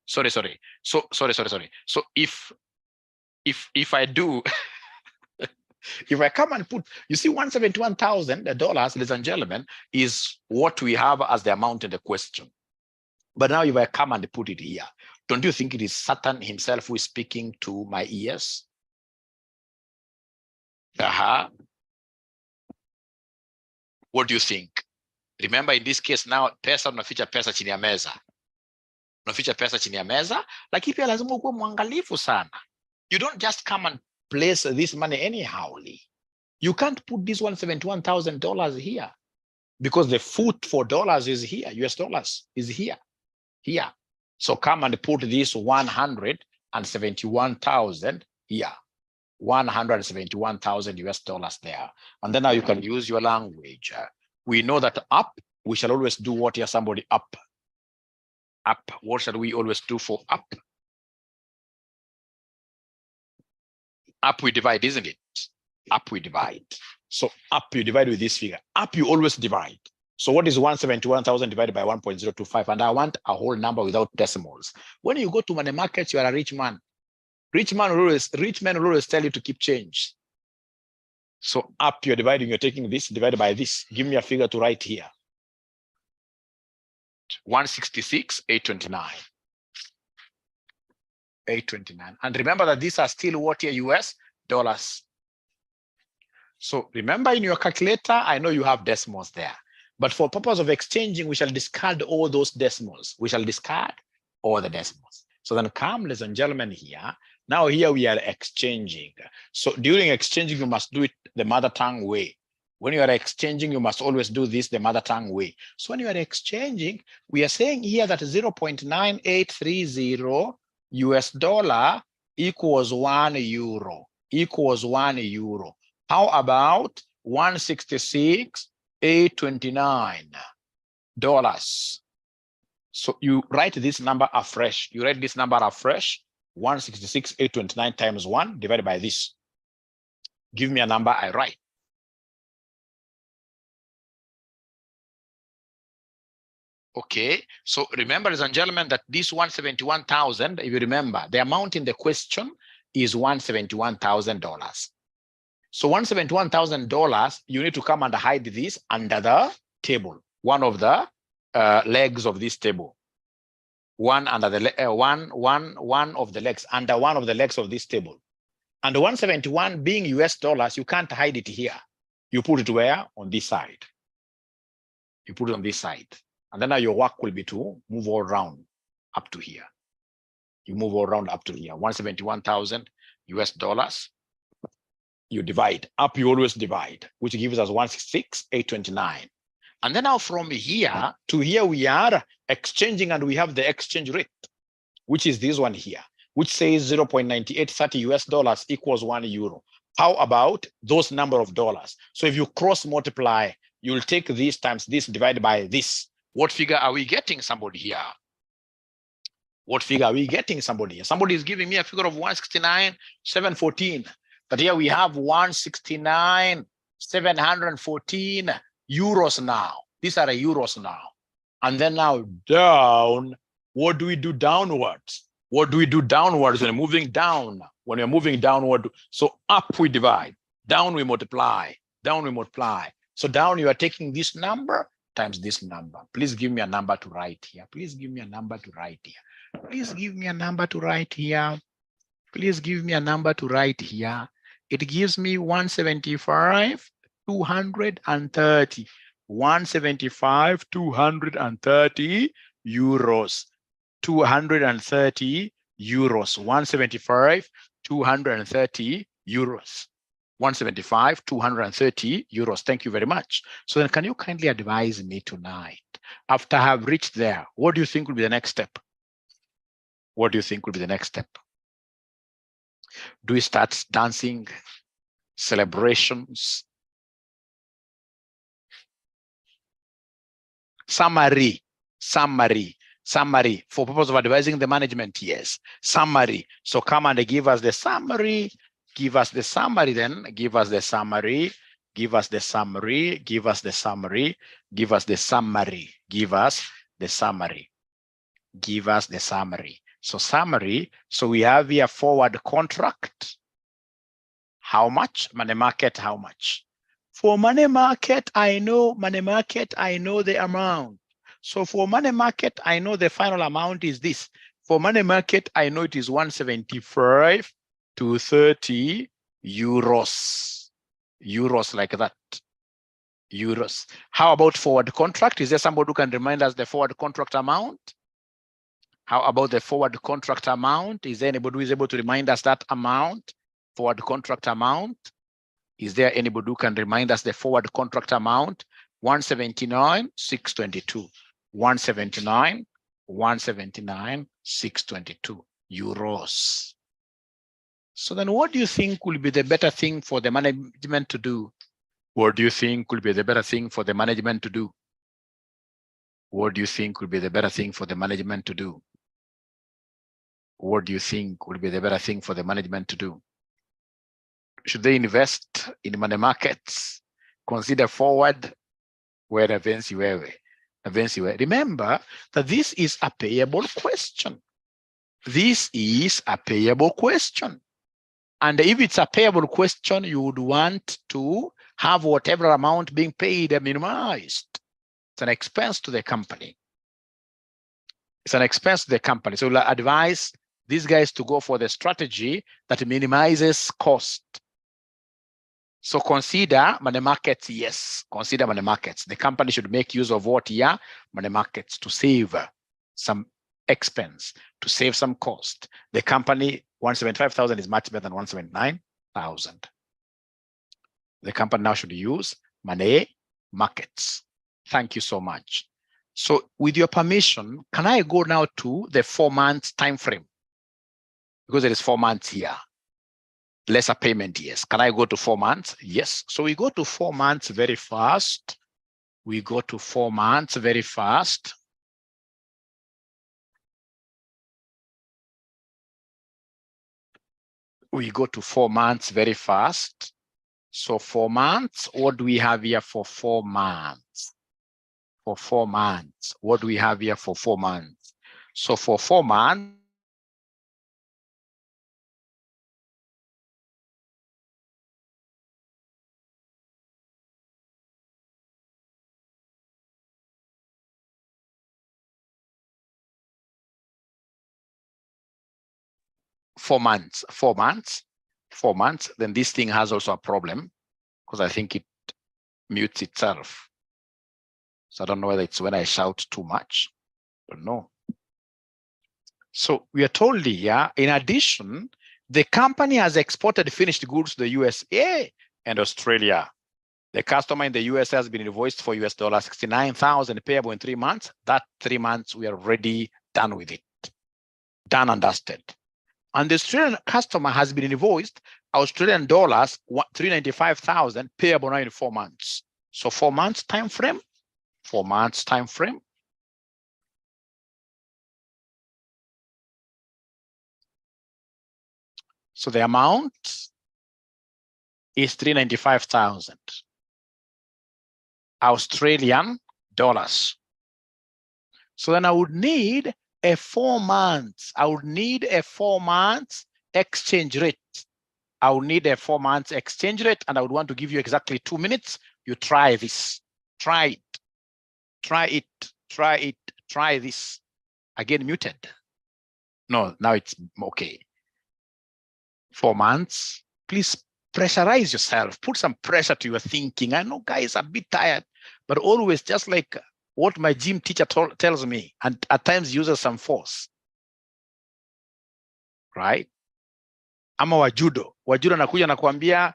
sorry. So if if I do, if I come and put, you see, $171,000, ladies and gentlemen, is what we have as the amount in the question. But now if I come and put it here, don't you think it is Satan himself who is speaking to my ears? What do you think? Remember, in this case now, pesa unaficha pesa chini ya meza. Unaficha pesa chini ya meza, lakini pia lazima ukuwe mwangalifu sana. You don't just come and place this money anyhow. You can't put this $171,000 here because the foot for dollars is here, US dollars is here. So come and put this 171,000 here. 171,000 US dollars there. And then now you can use your language. We know that up, we shall always do what here, somebody up. Up, what shall we always do for up? Up we divide, isn't it? Up we divide. So up you divide with this figure. Up you always divide. So what is 171,000 divided by 1.025? And I want a whole number without decimals. When you go to money markets, you are a rich man. Rich men will always tell you to keep change. So up you're dividing, you're taking this divided by this. Give me a figure to write here. 166,829. 829. And remember that these are still what here, US dollars. So remember in your calculator, I know you have decimals there. But for purpose of exchanging, we shall discard all those decimals. We shall discard all the decimals. So then come, ladies and gentlemen, here. Now here we are exchanging. So during exchanging, you must do it the mother tongue way. When you are exchanging, you must always do this the mother tongue way. So when you are exchanging, we are saying here that 0.9830 US dollar equals 1 euro. Equals 1 euro. How about 166,829 dollars? So you write this number afresh. You write this number afresh. 166,829 times 1 divided by this. Give me a number, I write. Okay, so remember, ladies and gentlemen, that this 171,000, if you remember, the amount in the question is $171,000. So $171,000, you need to come and hide this under the table, one of the legs of this table. One under the one of the legs, under one of the legs of this table. And the 171 being US dollars, you can't hide it here. You put it where? On this side. You put it on this side. And then now your work will be to move all around up to here. You move all around up to here. 171,000 US dollars. You divide. Up you always divide, which gives us 166,829. And then now from here to here we are exchanging, and we have the exchange rate, which is this one here, which says 0.9830 US dollars equals 1 euro. How about those number of dollars? So if you cross multiply, you'll take this times this divided by this. What figure are we getting, somebody here? What figure are we getting, somebody here? Somebody is giving me a figure of 169,714. But here we have 169,714 euros now. These are euros now. And then now down, what do we do downwards? What do we do downwards when we're moving down? When we're moving downward, so up we divide, down we multiply, down we multiply. So down you are taking this number times this number. Please give me a number to write here. Please give me a number to write here. Please give me a number to write here. Please give me a number to write here. It gives me 175,230. 175,230 euros. 230 euros. 175,230 euros. 175,230 euros. Thank you very much. So then can you kindly advise me tonight, after I have reached there, what do you think will be the next step? What do you think will be the next step? Do we start dancing, celebrations? Summary for purpose of advising the management, yes. Summary. So come and give us the summary. Give us the summary then. Give us the summary. Give us the summary. Give us the summary. Give us the summary. Give us the summary. Give us the summary. So summary, so we have here forward contract. How much? Money market, how much? For money market, I know the amount. So for money market, I know the final amount is this. For money market, I know it is 175 to 30 euros. Euros like that. Euros. How about forward contract? Is there somebody who can remind us the forward contract amount? How about the forward contract amount? Is there anybody who is able to remind us that amount? Forward contract amount? Is there anybody who can remind us the forward contract amount? 179,622. 179,622 euros. So then what do you think will be the better thing for the management to do? What do you think will be the better thing for the management to do? What do you think will be the better thing for the management to do? What do you think will be the better thing for the management to do? Should they invest in money markets? Consider forward? Remember that this is a payable question. This is a payable question. And if it's a payable question, you would want to have whatever amount being paid minimized. It's an expense to the company. It's an expense to the company. So we'll advise these guys to go for the strategy that minimizes cost. So consider money markets, yes, consider money markets. The company should make use of what here? Money markets to save some expense, to save some cost. The company, 175,000 is much better than 179,000. The company now should use money markets. Thank you so much. So with your permission, can I go now to the 4 months time frame? Because there is 4 months here. Lesser payment, yes. Can I go to 4 months? Yes. So we go to 4 months very fast. We go to 4 months very fast. We go to 4 months very fast. So 4 months, what do we have here for 4 months? For 4 months, what do we have here for 4 months? So for 4 months, then this thing has also a problem because I think it mutes itself. So I don't know whether it's when I shout too much, but no. So we are told here, in addition, the company has exported finished goods to the USA and Australia. The customer in the US has been invoiced for US $69,000 payable in 3 months. That 3 months, we are already done with it. Done and dusted. And the Australian customer has been invoiced Australian dollars, 395,000 payable now in 4 months. So 4 months time frame, 4 months time frame. So the amount is 395,000 Australian dollars. So then I would need a 4 months. I would need a 4 months exchange rate. I would need a 4 months exchange rate, and I would want to give you exactly 2 minutes. You try this. Try it. Try it. Try it. Try this. Again, muted. No, now it's okay. 4 months. Please pressurize yourself. Put some pressure to your thinking. I know guys are a bit tired, but always just like what my gym teacher tells me, and at times uses some force. Right? Ama wajudo anakuja na kuambia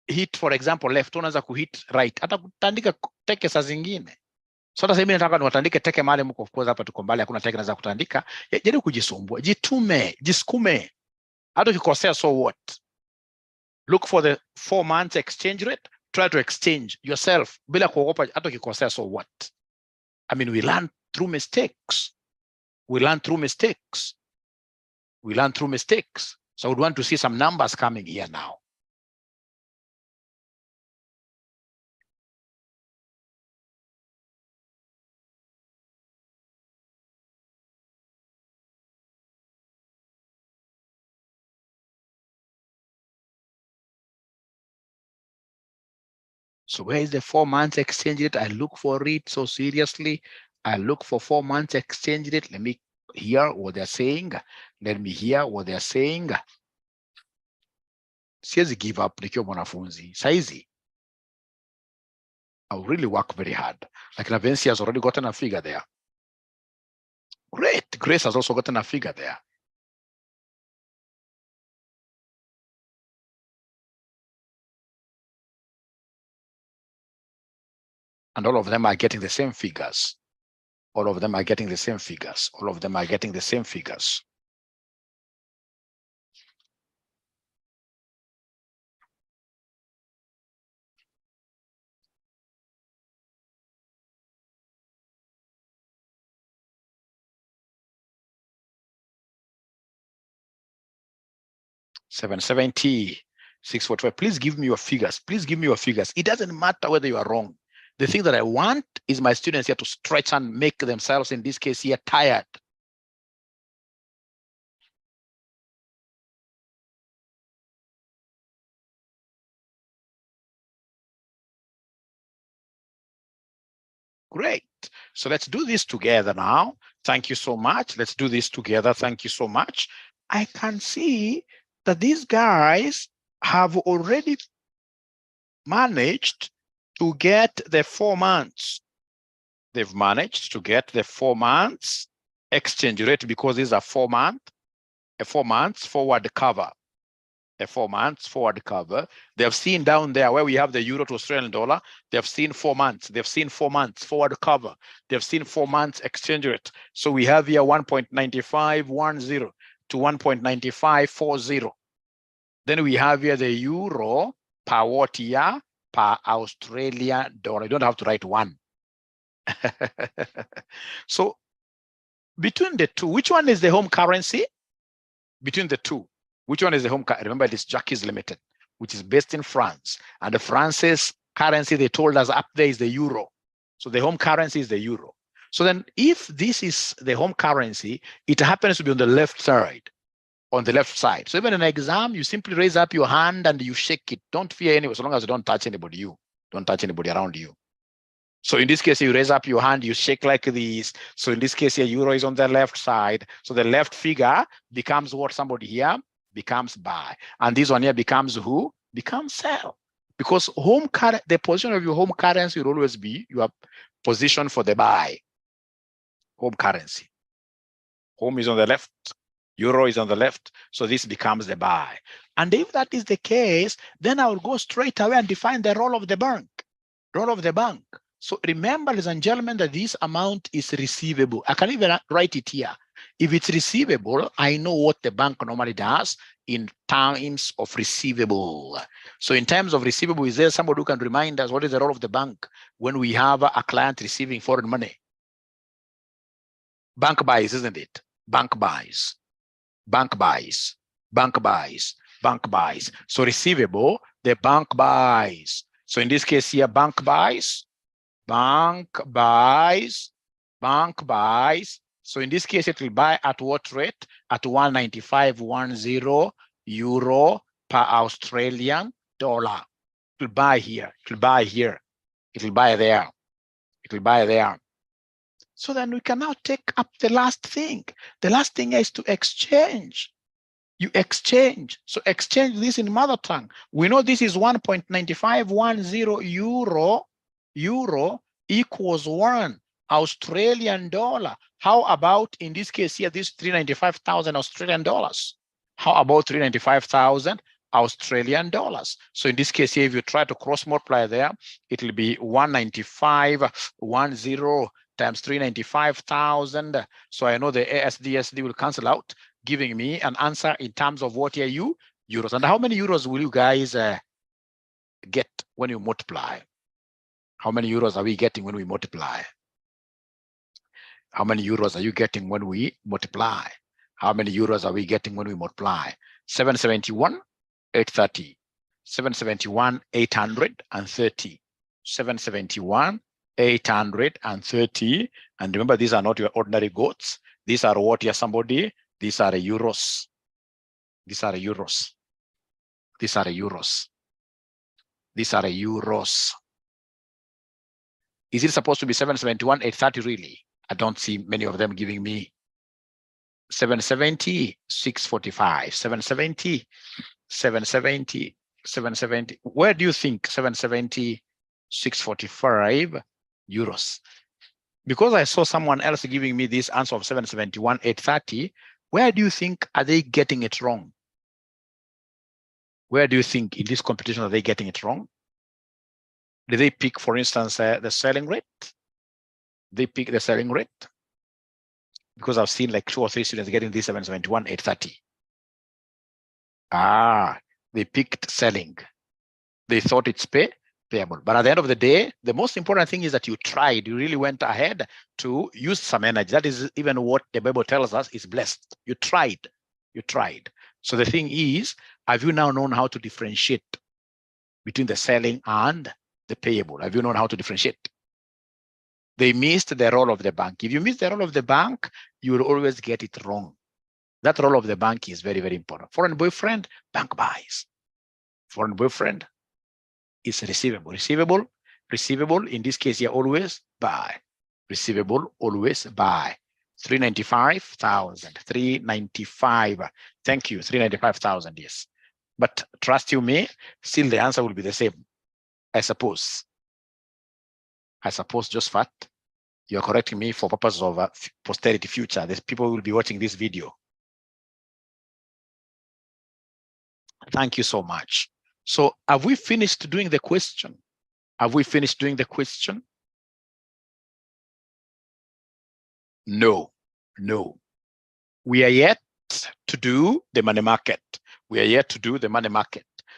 hit for example left, unaweza kuhit right, hata kutandika teke saa zingine. So hata sasa mimi nataka niwatandike teke mahali mko, of course hapa tuko mbali, hakuna teke naweza kutandika. Jaribu kujisumbua, jitume, jisukume. Hata ukikosea, so what? Look for the 4 months exchange rate, try to exchange yourself bila kuogopa. Hata ukikosea, so what? I mean, we learn through mistakes. We learn through mistakes. We learn through mistakes. So I would want to see some numbers coming here now. So where is the 4 months exchange rate? I look for it so seriously. I look for 4 months exchange rate. Let me hear what they're saying. Let me hear what they're saying. Siwezi give up nikiwa mwanafunzi. Saizi, I'll really work very hard. Like Navensi has already gotten a figure there. Great. Grace has also gotten a figure there. And all of them are getting the same figures. All of them are getting the same figures. All of them are getting the same figures. $770, $645. Please give me your figures. Please give me your figures. It doesn't matter whether you are wrong. The thing that I want is my students here to stretch and make themselves, in this case here, tired. Great. So let's do this together now. Thank you so much. Let's do this together. Thank you so much. I can see that these guys have already managed to get the 4 months. They've managed to get the 4 months exchange rate because these are 4 months, a 4 months forward cover. A 4 months forward cover. They have seen down there where we have the euro to Australian dollar. They have seen 4 months. They've seen 4 months forward cover. They've seen 4 months exchange rate. So we have here 1.9510 to 1.9540. Then we have here the euro per what year? Per Australian dollar. You don't have to write 1. So between the two, which one is the home currency? Between the two, which one is the home currency? Remember, this Jacques Limited, which is based in France. And the France's currency, they told us up there, is the euro. So the home currency is the euro. So then if this is the home currency, it happens to be on the left side. On the left side. So even in an exam, you simply raise up your hand and you shake it. Don't fear anyone, so long as you don't touch anybody, don't touch anybody around you. So in this case, you raise up your hand, you shake like this. So in this case, here, euro is on the left side. So the left figure becomes what? Somebody here becomes buy. And this one here becomes who? Becomes sell. Because the position of your home currency will always be your position for the buy. Home currency. Home is on the left. Euro is on the left. So this becomes the buy. And if that is the case, then I will go straight away and define the role of the bank. Role of the bank. So remember, ladies and gentlemen, that this amount is receivable. I can even write it here. If it's receivable, I know what the bank normally does in terms of receivable. So in terms of receivable, is there somebody who can remind us what is the role of the bank when we have a client receiving foreign money? Bank buys, isn't it? Bank buys. Bank buys. Bank buys. Bank buys. So receivable, the bank buys. So in this case here, bank buys. Bank buys, bank buys. So in this case, it will buy at what rate? At 195.10 euro per Australian dollar. It will buy here. It will buy here. It will buy there. It will buy there. So then we can now take up the last thing. The last thing is to exchange. You exchange. So exchange this in mother tongue. We know this is 1.9510 euro equals 1 Australian dollar. How about in this case here, this 395,000 Australian dollars? How about 395,000 Australian dollars? So in this case here, if you try to cross multiply there, it will be 195.10 times 395,000. So I know the ASDSD will cancel out, giving me an answer in terms of what here euros. And how many euros will you guys get when you multiply? How many euros are we getting when we multiply? How many euros are you getting when we multiply? How many euros are we getting when we multiply? 771, 830. 771, 830. 771, 830. And remember, these are not your ordinary goats. These are what here, somebody? These are euros. These are euros. These are euros. These are euros. Is it supposed to be 771,830 really? I don't see many of them giving me 770, 645, 770, 770, 770. Where do you think 770, 645 euros? Because I saw someone else giving me this answer of 771, 830, where do you think are they getting it wrong? Where do you think in this competition are they getting it wrong? Did they pick, for instance, the selling rate? They pick the selling rate? Because I've seen like 2 or 3 students getting this 771, 830. They picked selling. They thought it's payable. But at the end of the day, the most important thing is that you tried. You really went ahead to use some energy. That is even what the Bible tells us is blessed. You tried. You tried. So the thing is, have you now known how to differentiate between the selling and the payable? Have you known how to differentiate? They missed the role of the bank. If you miss the role of the bank, you will always get it wrong. That role of the bank is very, very important. Foreign boyfriend, bank buys. Foreign boyfriend is receivable. Receivable, in this case, you always buy. Receivable, always buy. 395,000, 395. Thank you, 395,000, yes. But trust you me, still the answer will be the same, I suppose. Josephat, you're correcting me for purposes of posterity future. There's people who will be watching this video. Thank you so much. So have we finished doing the question? Have we finished doing the question? No. We are yet to do the money market.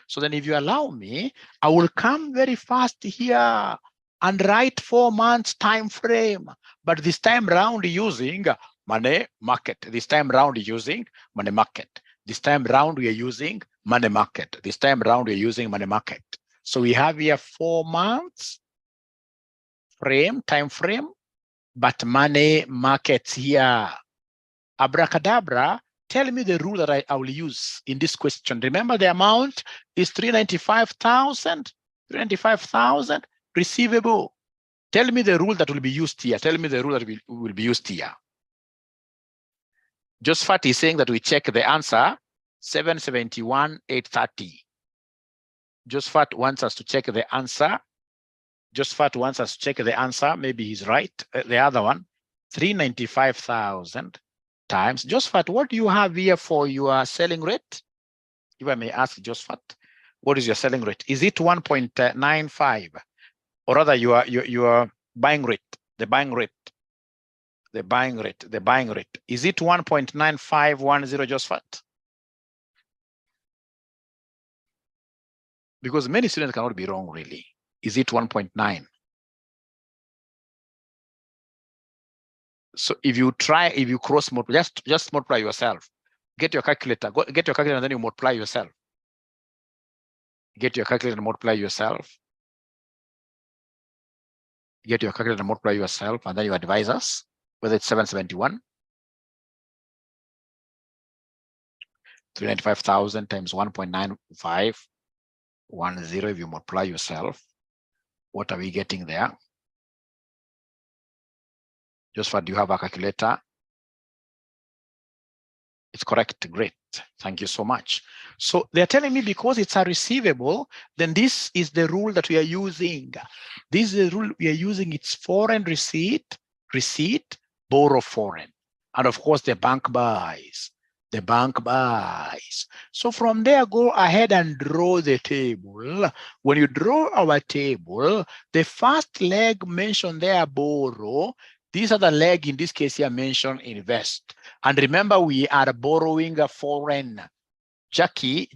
So then if you allow me, I will come very fast here and write 4 months time frame, but this time round using money market. This time round we are using money market. So we have here 4 months time frame, but money markets here. Abracadabra, tell me the rule that I will use in this question. Remember, the amount is 395,000, receivable. Tell me the rule that will be used here. Josephat is saying that we check the answer, 771,830. Josephat wants us to check the answer. Maybe he's right. The other one, 395,000 times. Josephat, what do you have here for your selling rate? If I may ask Josephat, what is your selling rate? Is it 1.95? Or rather your buying rate, the buying rate. Is it 1.9510, Josephat? Because many students cannot be wrong, really. Is it 1.9? So if you cross multiply, just multiply yourself. Get your calculator, get your calculator, and then you multiply yourself. Get your calculator and multiply yourself. And then you advise us whether it's 771. 395,000 times 1.9510. If you multiply yourself, what are we getting there? Josephat, do you have a calculator? It's correct. Great. Thank you so much. So they're telling me because it's a receivable, then this is the rule that we are using. This is the rule we are using. It's foreign receipt, borrow foreign. And of course, the bank buys. So from there, go ahead and draw the table. When you draw our table, the first leg mentioned there, borrow. These are the leg, in this case here, mentioned invest. And remember, we are borrowing a foreign. Jackie,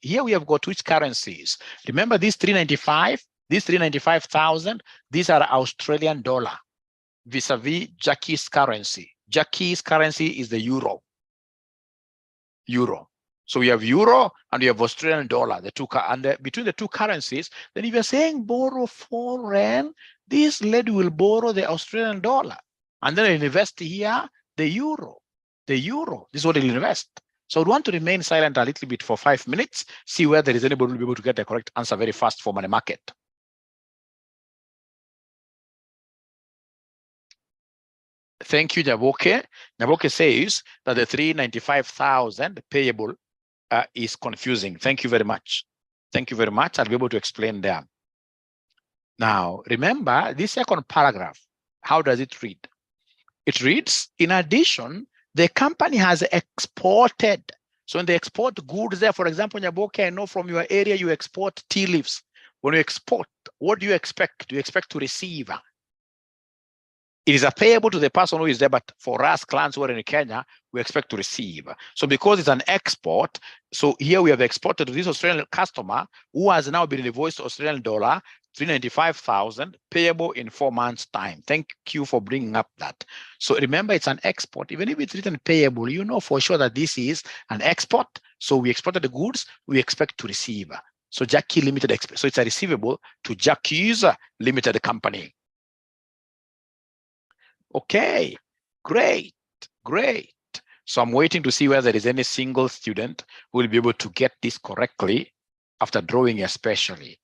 here we have got which currencies? Remember this 395,000, these are Australian dollar vis-a-vis Jackie's currency. Jackie's currency is the euro. So we have euro and we have Australian dollar, the two, and between the two currencies, then if you're saying borrow foreign, this lady will borrow the Australian dollar and then invest here the euro. This is what he'll invest. So I want to remain silent a little bit for 5 minutes, see whether there is anybody who will be able to get the correct answer very fast for money market. Thank you, Nyaboke. Nyaboke says that the 395,000 payable is confusing. Thank you very much. Thank you very much. I'll be able to explain there. Now, remember this second paragraph. How does it read? It reads, in addition, the company has exported. So when they export goods there, for example, Nyaboke, I know from your area you export tea leaves. When you export, what do you expect? Do you expect to receive? It is a payable to the person who is there, but for us clients who are in Kenya, we expect to receive. So because it's an export, so here we have exported to this Australian customer who has now been invoiced Australian dollar 395,000 payable in 4 months' time. Thank you for bringing up that. So remember, it's an export. Even if it's written payable, you know for sure that this is an export. So we exported the goods, we expect to receive. So Jackie Limited, so it's a receivable to Jackie's Limited Company. Okay, great, great. So I'm waiting to see whether there is any single student who will be able to get this correctly after drawing especially.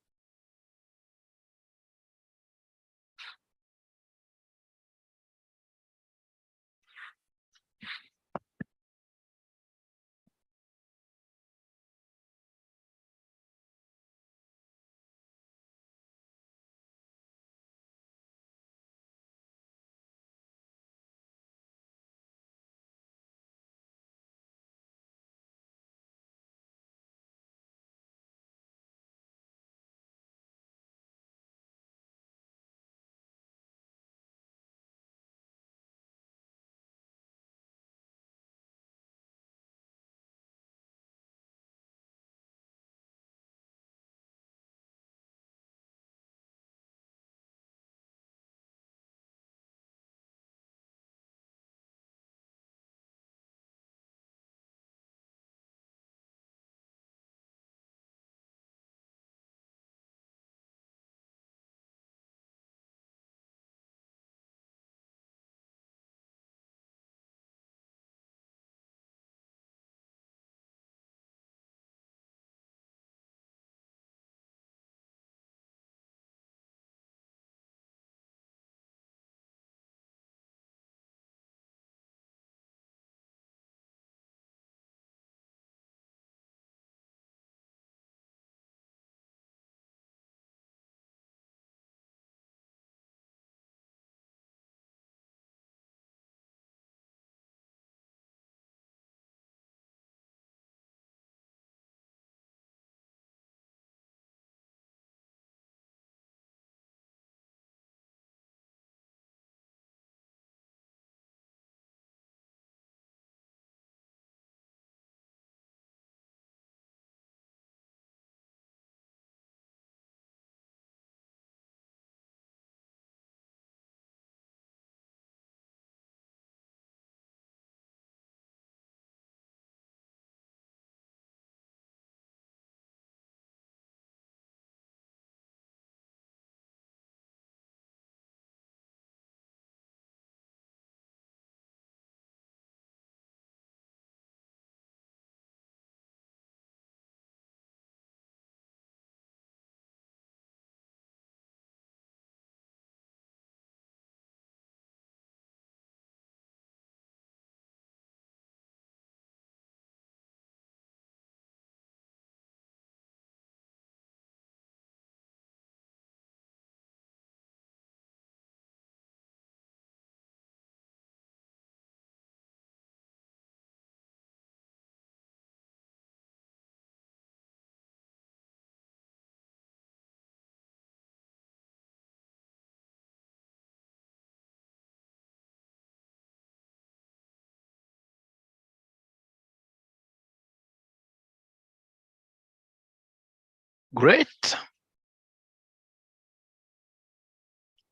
Great.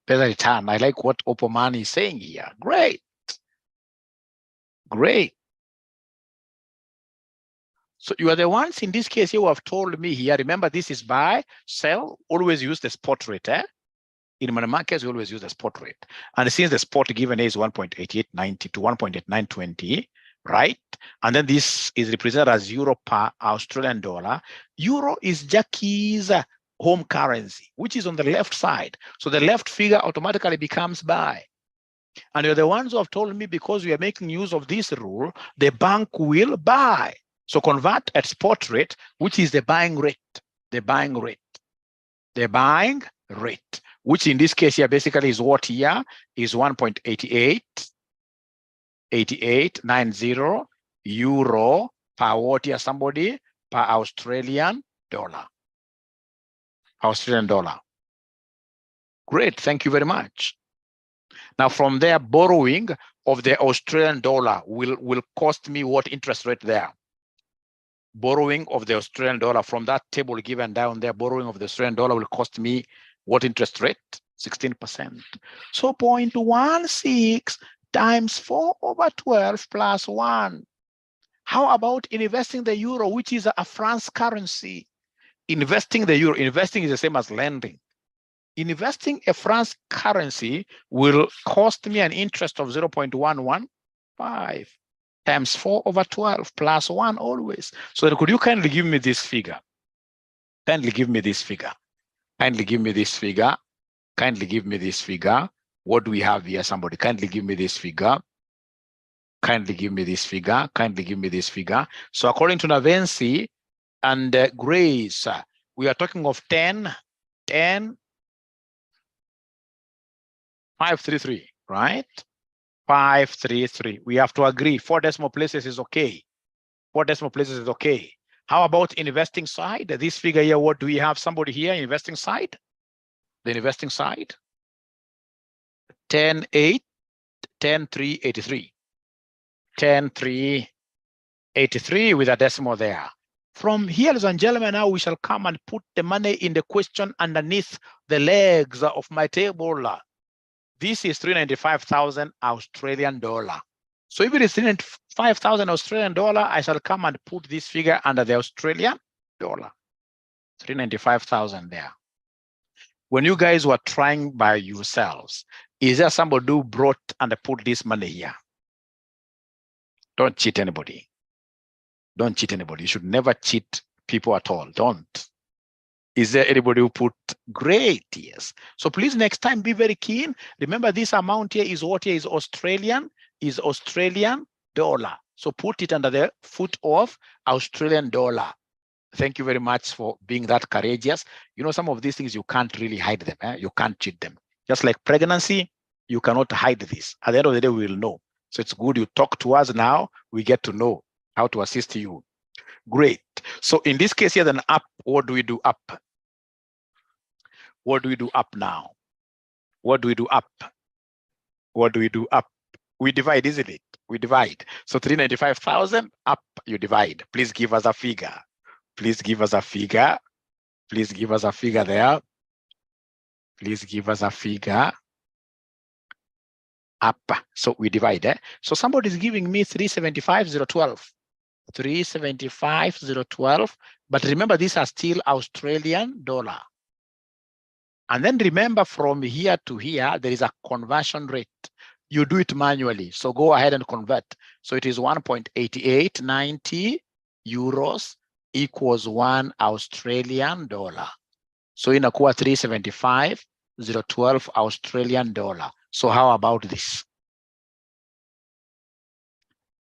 Better return. I like what Opoman is saying here. Great. Great. So you are the ones in this case here who have told me here, remember this is buy, sell, always use the spot rate. In money markets, we always use the spot rate. And since the spot given is 1.8890 to 1.8920, right? And then this is represented as euro per Australian dollar. Euro is Jackie's home currency, which is on the left side. So the left figure automatically becomes buy. And you're the ones who have told me because we are making use of this rule, the bank will buy. So convert at spot rate, which is the buying rate, the buying rate, the buying rate, which in this case here basically is what here is 1.8890 euro per what here, somebody, per Australian dollar. Australian dollar. Great, thank you very much. Now from there, borrowing of the Australian dollar will cost me what interest rate there? Borrowing of the Australian dollar from that table given down there, borrowing of the Australian dollar will cost me what interest rate? 16%. So 0.16 times 4/12 plus 1. How about investing the euro, which is a France currency? Investing the euro, investing is the same as lending. Investing a France currency will cost me an interest of 0.115 times 4/12 plus 1 always. So could you kindly give me this figure? Kindly give me this figure. Kindly give me this figure. Kindly give me this figure. What do we have here? Somebody kindly give me this figure. Kindly give me this figure. Kindly give me this figure. So according to Navensi and Grace, we are talking of 533, right? 533. We have to agree 4 decimal places is okay. 4 decimal places is okay. How about investing side? This figure here, what do we have? Somebody here, investing side? The investing side? 10,383. 10,383 with a decimal there. From here, ladies and gentlemen, now we shall come and put the money in the question underneath the legs of my table. This is 395,000 Australian dollar. So if it is 395,000 Australian dollar, I shall come and put this figure under the Australian dollar. 395,000 there. When you guys were trying by yourselves, is there somebody who brought and put this money here? Don't cheat anybody. Don't cheat anybody. You should never cheat people at all. Don't. Is there anybody who put? Great? Yes. So please next time be very keen. Remember this amount here is what here is Australian dollar. So put it under the foot of Australian dollar. Thank you very much for being that courageous. You know, some of these things you can't really hide them. You can't cheat them. Just like pregnancy, you cannot hide this. At the end of the day, we will know. So it's good you talk to us now. We get to know how to assist you. Great. So in this case here, then up, what do we do up? What do we do up now? What do we do up? What do we do up? We divide, isn't it? We divide. So 395,000 up, you divide. Please give us a figure. Please give us a figure. Please give us a figure there. Please give us a figure. Up. So we divide. So somebody is giving me 375,012. 375,012. But remember, these are still Australian dollar. And then remember, from here to here, there is a conversion rate. You do it manually. So go ahead and convert. So it is 1.8890 euros equals 1 Australian dollar. So in a quarter 375,012 Australian dollar. So how about this?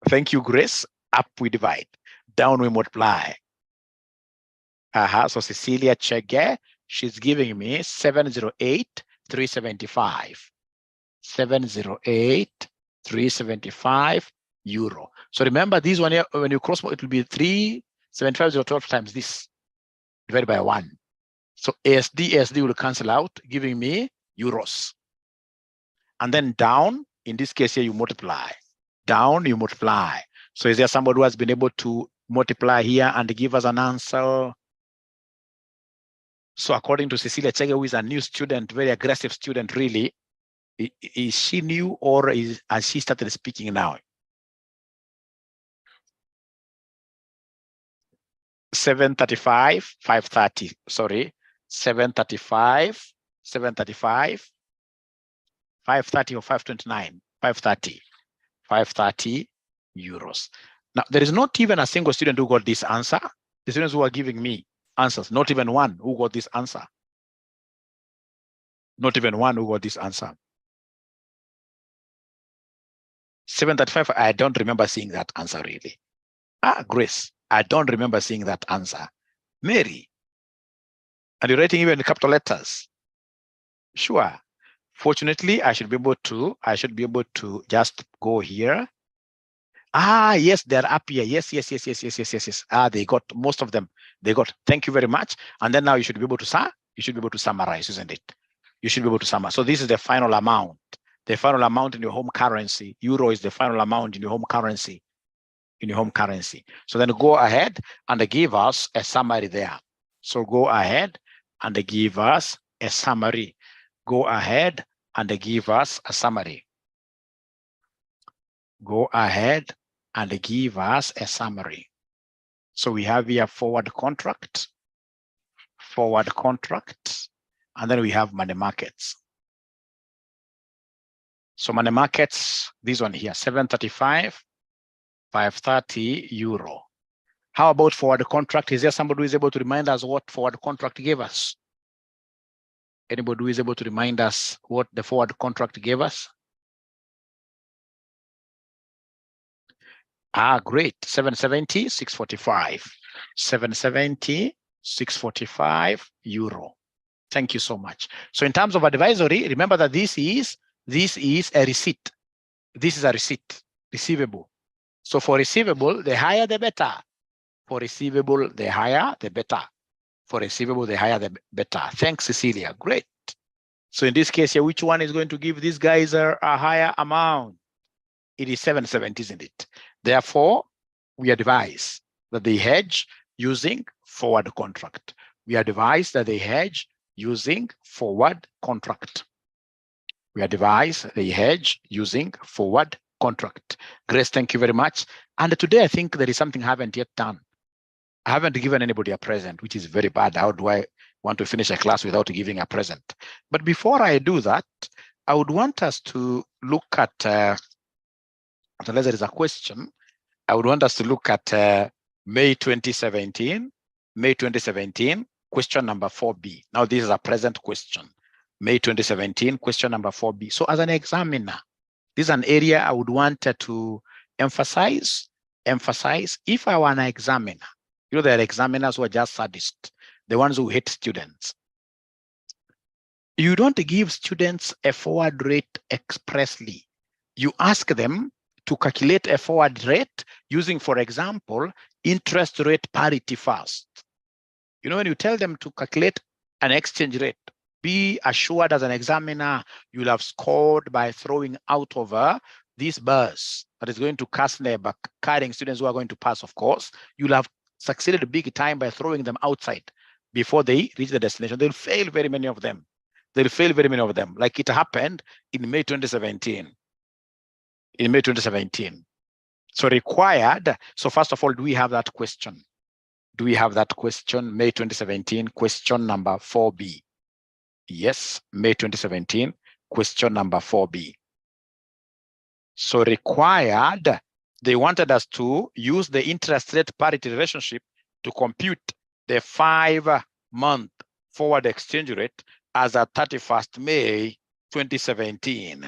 Thank you, Grace. Up we divide, down we multiply. So Cecilia Chege, she's giving me 708,375. 708,375 euro. So remember this one here, when you cross, it will be 375,012 times this divided by 1. So ASD will cancel out, giving me euros. And then down, in this case here, you multiply. Down, you multiply. So is there somebody who has been able to multiply here and give us an answer? So according to Cecilia Chege, who is a new student, very aggressive student, really, is she new or has she started speaking now? 735, 530, sorry, 735, 735, 530 or 529, 530, 530 euros. Now, there is not even a single student who got this answer. The students who are giving me answers, not even one who got this answer. Not even one who got this answer. 735, I don't remember seeing that answer really. Grace, I don't remember seeing that answer. Mary, are you writing even in capital letters? Sure. Fortunately, I should be able to just go here. Yes, they're up here. Yes. They got most of them. They got, thank you very much. And then now you should be able to summarize, isn't it? You should be able to summarize. So this is the final amount. The final amount in your home currency. Euro is the final amount in your home currency. So then go ahead and give us a summary there. So go ahead and give us a summary. Go ahead and give us a summary. Go ahead and give us a summary. So we have here forward contract, and then we have money markets. So money markets, this one here, 735, 530 euro. How about forward contract? Is there somebody who is able to remind us what forward contract gave us? Anybody who is able to remind us what the forward contract gave us? Great. 770, 645. 770, 645 euro. Thank you so much. So in terms of advisory, remember that this is a receipt. This is a receipt, receivable. So for receivable, the higher the better. For receivable, the higher the better. For receivable, the higher the better. Thanks, Cecilia. Great. So in this case here, which one is going to give these guys a higher amount? It is 770, isn't it? Therefore, we advise that they hedge using forward contract. We advise that they hedge using forward contract. We advise they hedge using forward contract. Grace, thank you very much. And today, I think there is something I haven't yet done. I haven't given anybody a present, which is very bad. How do I want to finish a class without giving a present? But before I do that, I would want us to look at, unless there is a question, I would want us to look at May 2017, question number 4B. Now, this is a present question. May 2017, question number 4B. So as an examiner, this is an area I would want to emphasize. If I were an examiner, there are examiners who are just sadists, the ones who hate students. You don't give students a forward rate expressly. You ask them to calculate a forward rate using, for example, interest rate parity first. When you tell them to calculate an exchange rate, be assured as an examiner, you'll have scored by throwing out over this bus that is going to cast labor, carrying students who are going to pass, of course. You'll have succeeded big time by throwing them outside before they reach the destination. They'll fail very many of them. Like it happened in May 2017. So required. So first of all, do we have that question? May 2017, question number 4B. Yes, May 2017, question number 4B. So required, they wanted us to use the interest rate parity relationship to compute the 5-month forward exchange rate as at 31st May 2017.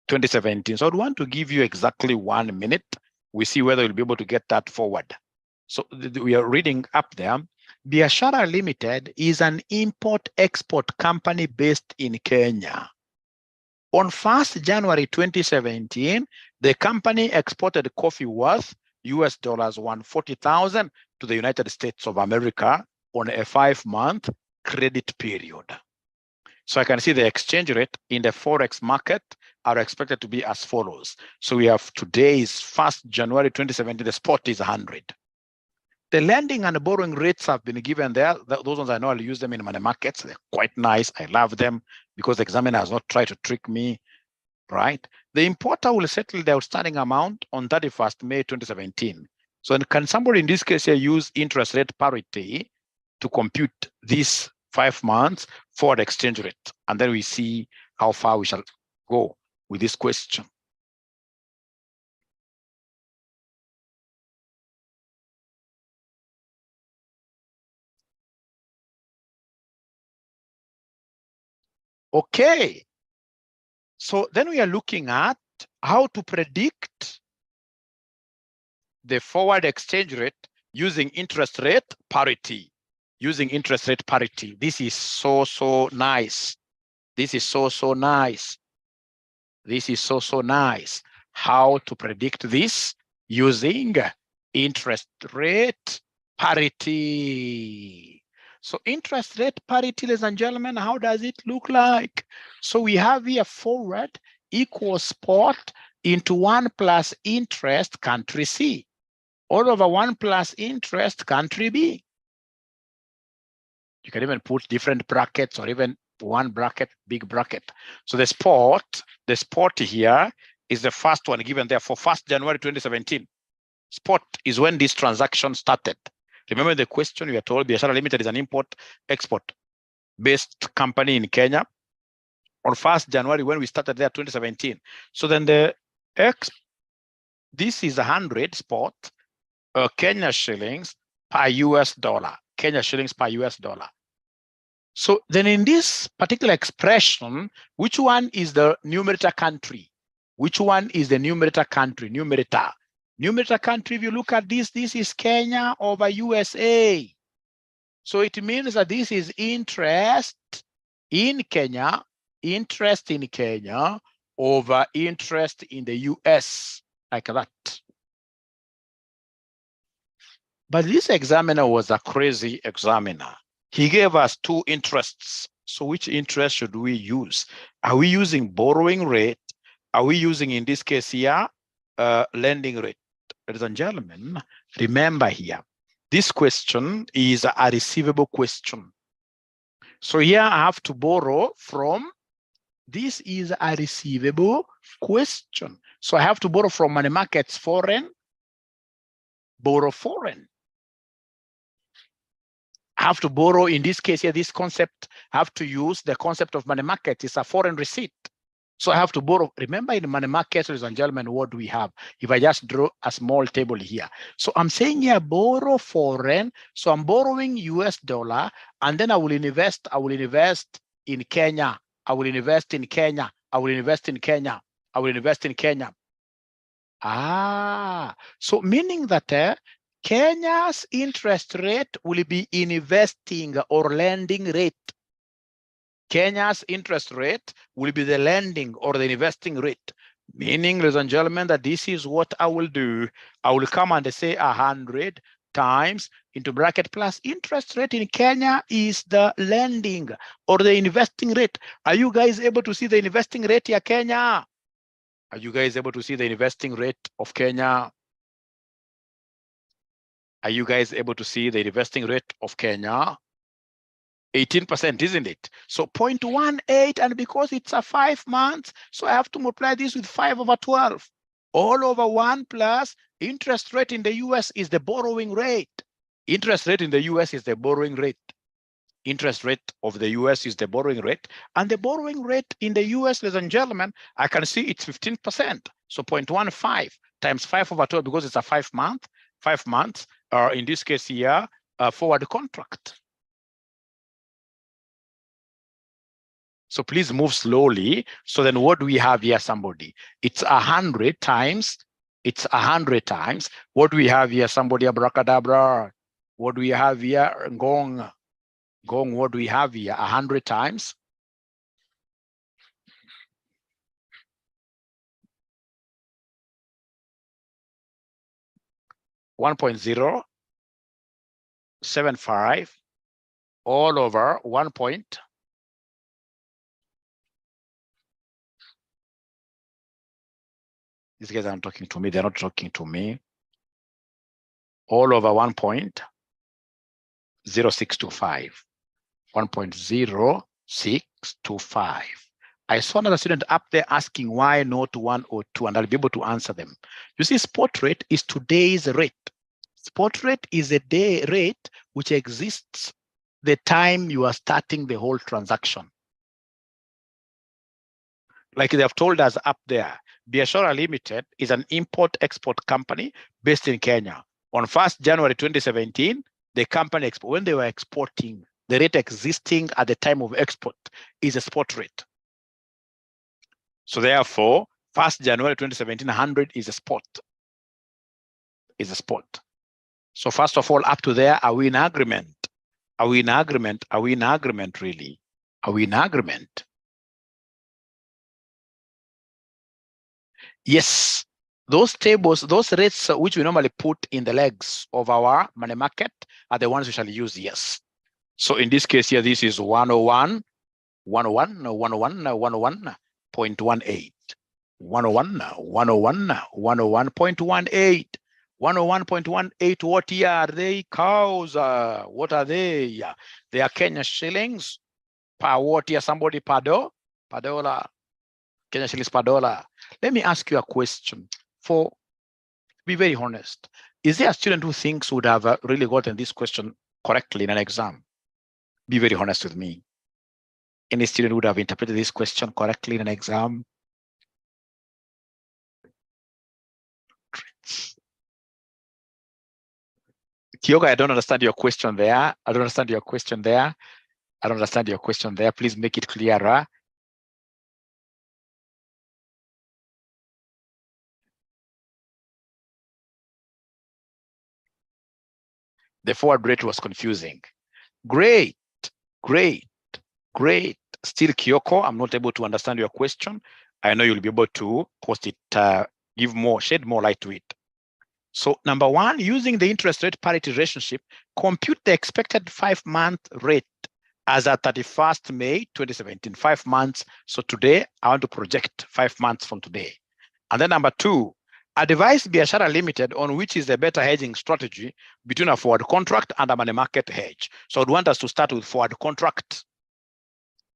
So I'd want to give you exactly 1 minute. We see whether you'll be able to get that forward. So we are reading up there. Biashara Limited is an import-export company based in Kenya. On 1st January 2017, the company exported coffee worth US dollars 140,000 to the United States of America on a 5-month credit period. So I can see the exchange rate in the Forex market are expected to be as follows. So we have today's 1st January 2017, the spot is 100. The lending and borrowing rates have been given there. Those ones I know I'll use them in money markets. They're quite nice. I love them because the examiner has not tried to trick me, right? The importer will settle the outstanding amount on 31st May 2017. So can somebody in this case here use interest rate parity to compute this 5 months forward exchange rate? And then we see how far we shall go with this question. Okay. So then we are looking at how to predict the forward exchange rate using interest rate parity. Using interest rate parity. This is so nice. This is so nice. This is so nice. How to predict this using interest rate parity. So interest rate parity, ladies and gentlemen, how does it look like? So we have here forward equals spot into 1 plus interest country C, all over 1 plus interest country B. You can even put different brackets or even one bracket, big bracket. So the spot here is the first one given there for 1st January 2017. Spot is when this transaction started. Remember the question we are told Biashara Limited is an import-export based company in Kenya on 1st January when we started there 2017. So then this is 100 spot Kenya shillings per US dollar. Kenya shillings per US dollar. So then in this particular expression, which one is the numerator country? Which one is the numerator country? Numerator. Numerator country, if you look at this is Kenya over USA. So it means that this is interest in Kenya over interest in the US, like that. But this examiner was a crazy examiner. He gave us 2 interests. So which interest should we use? Are we using borrowing rate? Are we using, in this case here, lending rate? Ladies and gentlemen, remember here, this question is a receivable question. So here I have to borrow from, this is a receivable question. So I have to borrow from money markets foreign, borrow foreign. I have to borrow, in this case here, this concept, I have to use the concept of money market. It's a foreign receipt. So I have to borrow. Remember in money market, ladies and gentlemen, what do we have? If I just draw a small table here. So I'm saying here, borrow foreign. So I'm borrowing US dollar, and then I will invest in Kenya. I will invest in Kenya. I will invest in Kenya. I will invest in Kenya. So meaning that Kenya's interest rate will be investing or lending rate. Kenya's interest rate will be the lending or the investing rate. Meaning, ladies and gentlemen, that this is what I will do. I will come and say 100 times into bracket plus interest rate in Kenya is the lending or the investing rate. Are you guys able to see the investing rate here, Kenya? Are you guys able to see the investing rate of Kenya? Are you guys able to see the investing rate of Kenya? 18%, isn't it? So 0.18, and because it's a 5 months, so I have to multiply this with 5 over 12. All over 1 plus interest rate in the US is the borrowing rate. Interest rate in the US is the borrowing rate. Interest rate of the US is the borrowing rate. And the borrowing rate in the US, ladies and gentlemen, I can see it's 15%. So 0.15 times 5 over 12, because it's a 5 months, or in this case here, a forward contract. So please move slowly. So then what do we have here, somebody? It's 100 times. It's 100 times. What do we have here, somebody? Abracadabra. What do we have here? Gong. Gong, what do we have here? 100 times. $1.075 all over 1 point. These guys aren't talking to me. They're not talking to me. All over 1.0625. 1.0625. I saw another student up there asking why not 102, and I'll be able to answer them. You see, spot rate is today's rate. Spot rate is a day rate which exists the time you are starting the whole transaction. Like they have told us up there, Biashara Limited is an import-export company based in Kenya. On 1st January 2017, the company, when they were exporting, the rate existing at the time of export is a spot rate. So therefore, 1st January 2017, 100 is a spot. Is a spot. So first of all, up to there, are we in agreement? Are we in agreement? Are we in agreement, really? Are we in agreement? Yes. Those tables, those rates which we normally put in the legs of our money market are the ones we shall use, yes. So in this case here, this is 101, 101, 101, 101.18. 101, 101, 101.18. 101.18, what year are they? Cows, what are they? They are Kenya shillings per what year? Somebody per dollar. Kenya shillings per dollar. Let me ask you a question. Be very honest. Is there a student who thinks would have really gotten this question correctly in an exam? Be very honest with me. Any student would have interpreted this question correctly in an exam? Kyoga, I don't understand your question there. I don't understand your question there. I don't understand your question there. Please make it clearer. The forward rate was confusing. Great, great, great. Still, Kyoko, I'm not able to understand your question. I know you'll be able to post it, shed more light to it. So number one, using the interest rate parity relationship, compute the expected 5-month rate as at 31st May 2017, 5 months. So today, I want to project 5 months from today. And then number two, advise Biashara Limited on which is the better hedging strategy between a forward contract and a money market hedge. So I'd want us to start with forward contract.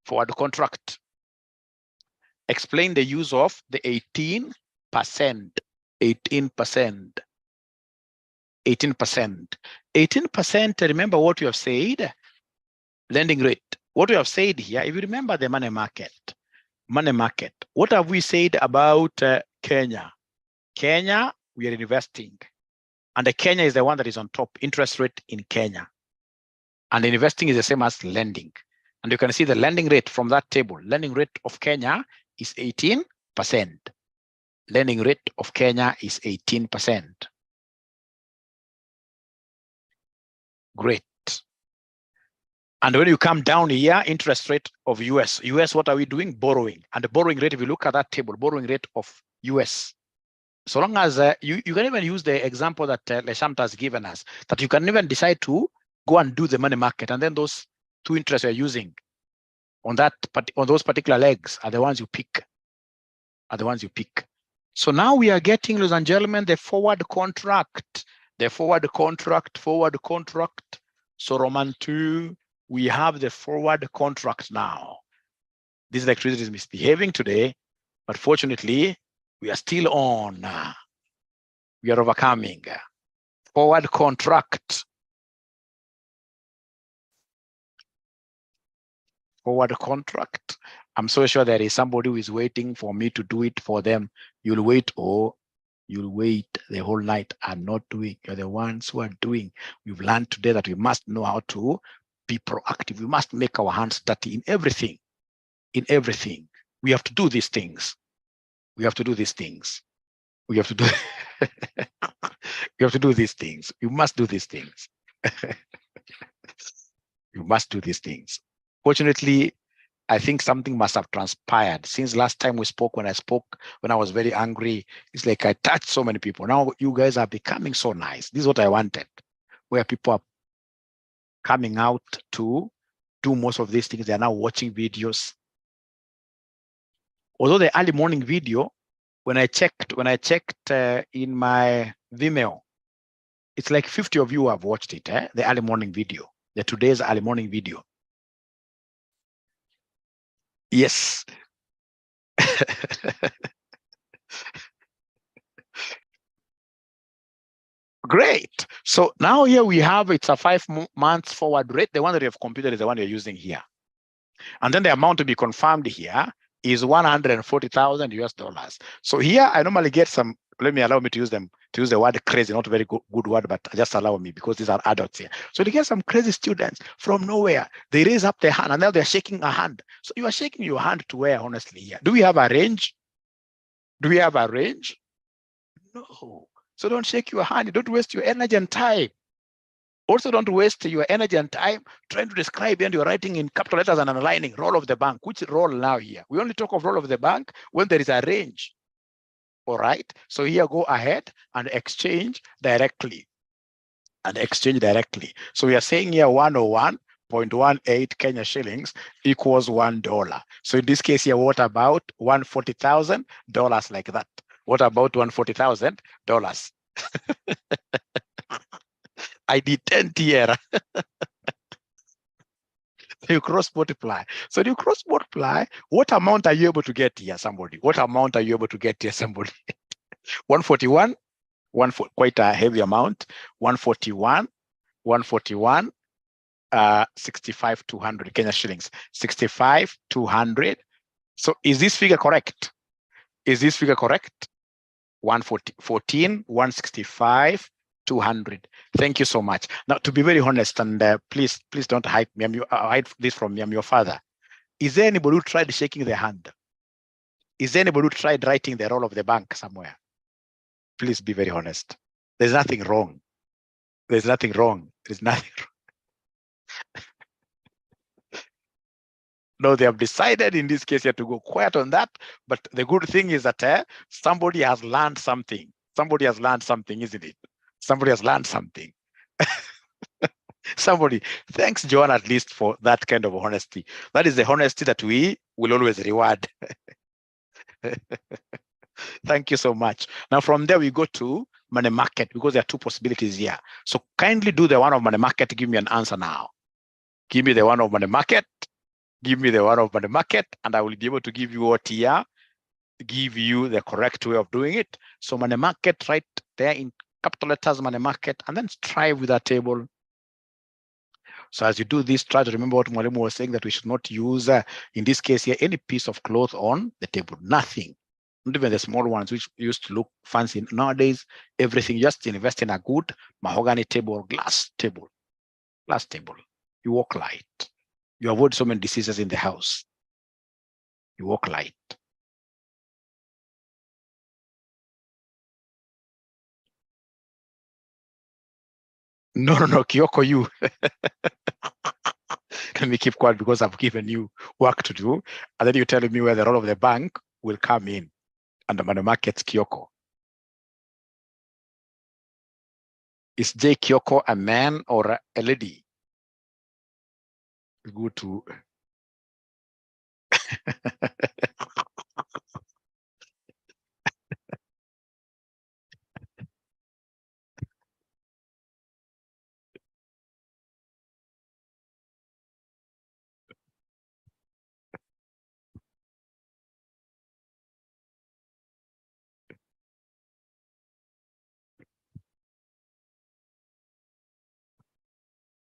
Forward contract. Explain the use of the 18%. 18%. 18%, remember what you have said? Lending rate. What we have said here, if you remember the money market, what have we said about Kenya? Kenya, we are investing. And the Kenya is the one that is on top, interest rate in Kenya. And investing is the same as lending. And you can see the lending rate from that table. Lending rate of Kenya is 18%. Lending rate of Kenya is 18%. Great. And when you come down here, interest rate of US, what are we doing? Borrowing. And the borrowing rate, if you look at that table, borrowing rate of US. So long as you can even use the example that Leshamta has given us, that you can even decide to go and do the money market, and then those two interests you're using on those particular legs are the ones you pick. So now we are getting, ladies and gentlemen, the forward contract. Forward contract. So Roman 2, we have the forward contract now. This electricity is misbehaving today, but fortunately, we are still on. We are overcoming. Forward contract. Forward contract. I'm so sure there is somebody who is waiting for me to do it for them. You'll wait the whole night and not doing. You're the ones who are doing. We've learned today that we must know how to be proactive. We must make our hands dirty in everything. In everything. We have to do these things. We have to do these things. We have to do we have to do these things. You must do these things. You must do these things. Fortunately, I think something must have transpired since last time we spoke. When I was very angry, it's like I touched so many people. Now you guys are becoming so nice. This is what I wanted, where people are coming out to do most of these things. They are now watching videos. Although the early morning video, when I checked in my Vimeo, it's like 50 of you have watched it, the early morning video, today's early morning video. Yes. Great. So now here we have, it's a 5 months forward rate. The one that you have computed is the one you're using here. And then the amount to be confirmed here is 140,000 US dollars. So here I normally get some, allow me to use the word crazy, not a very good word, but just allow me because these are adults here. So you get some crazy students from nowhere. They raise up their hand and now they're shaking a hand. So you are shaking your hand to where, honestly, here? Do we have a range? Do we have a range? No. So don't shake your hand. Don't waste your energy and time. Also, don't waste your energy and time trying to describe, and you're writing in capital letters and underlining role of the bank. Which role now here? We only talk of role of the bank when there is a range. All right. So here, go ahead and exchange directly. So we are saying here 101.18 Kenya shillings equals $1. So in this case here, what about $140,000 like that? What about $140,000? I did 10 here. You cross multiply. So you cross multiply. What amount are you able to get here, somebody? What amount are you able to get here, somebody? 141, quite a heavy amount. 141, 65,200 Kenya shillings. 65,200. So is this figure correct? 114, 165, 200. Thank you so much. Now, to be very honest, and please don't hide this from me. I'm your father. Is there anybody who tried shaking their hand? Is there anybody who tried writing the role of the bank somewhere? Please be very honest. There's nothing wrong. There's nothing wrong. No, they have decided in this case here to go quiet on that. But the good thing is that somebody has learned something. Somebody has learned something, isn't it? Somebody has learned something. Somebody, thanks, John, at least for that kind of honesty. That is the honesty that we will always reward. Thank you so much. Now, from there, we go to money market because there are two possibilities here. So kindly do the one of money market. Give me an answer now. Give me the one of money market. Give me the one of money market, and I will be able to give you what here, give you the correct way of doing it. So money market right there in capital letters, money market, and then strive with that table. So as you do this, try to remember what Mwalimu was saying, that we should not use, in this case here, any piece of cloth on the table, nothing. Not even the small ones, which used to look fancy. Nowadays, everything, just invest in a good mahogany table, glass table. You walk light. You avoid so many diseases in the house. You walk light. No, Kyoko, you. Let me keep quiet because I've given you work to do. And then you're telling me where the role of the bank will come in under money markets, Kyoko. Is J. Kyoko a man or a lady? Good to.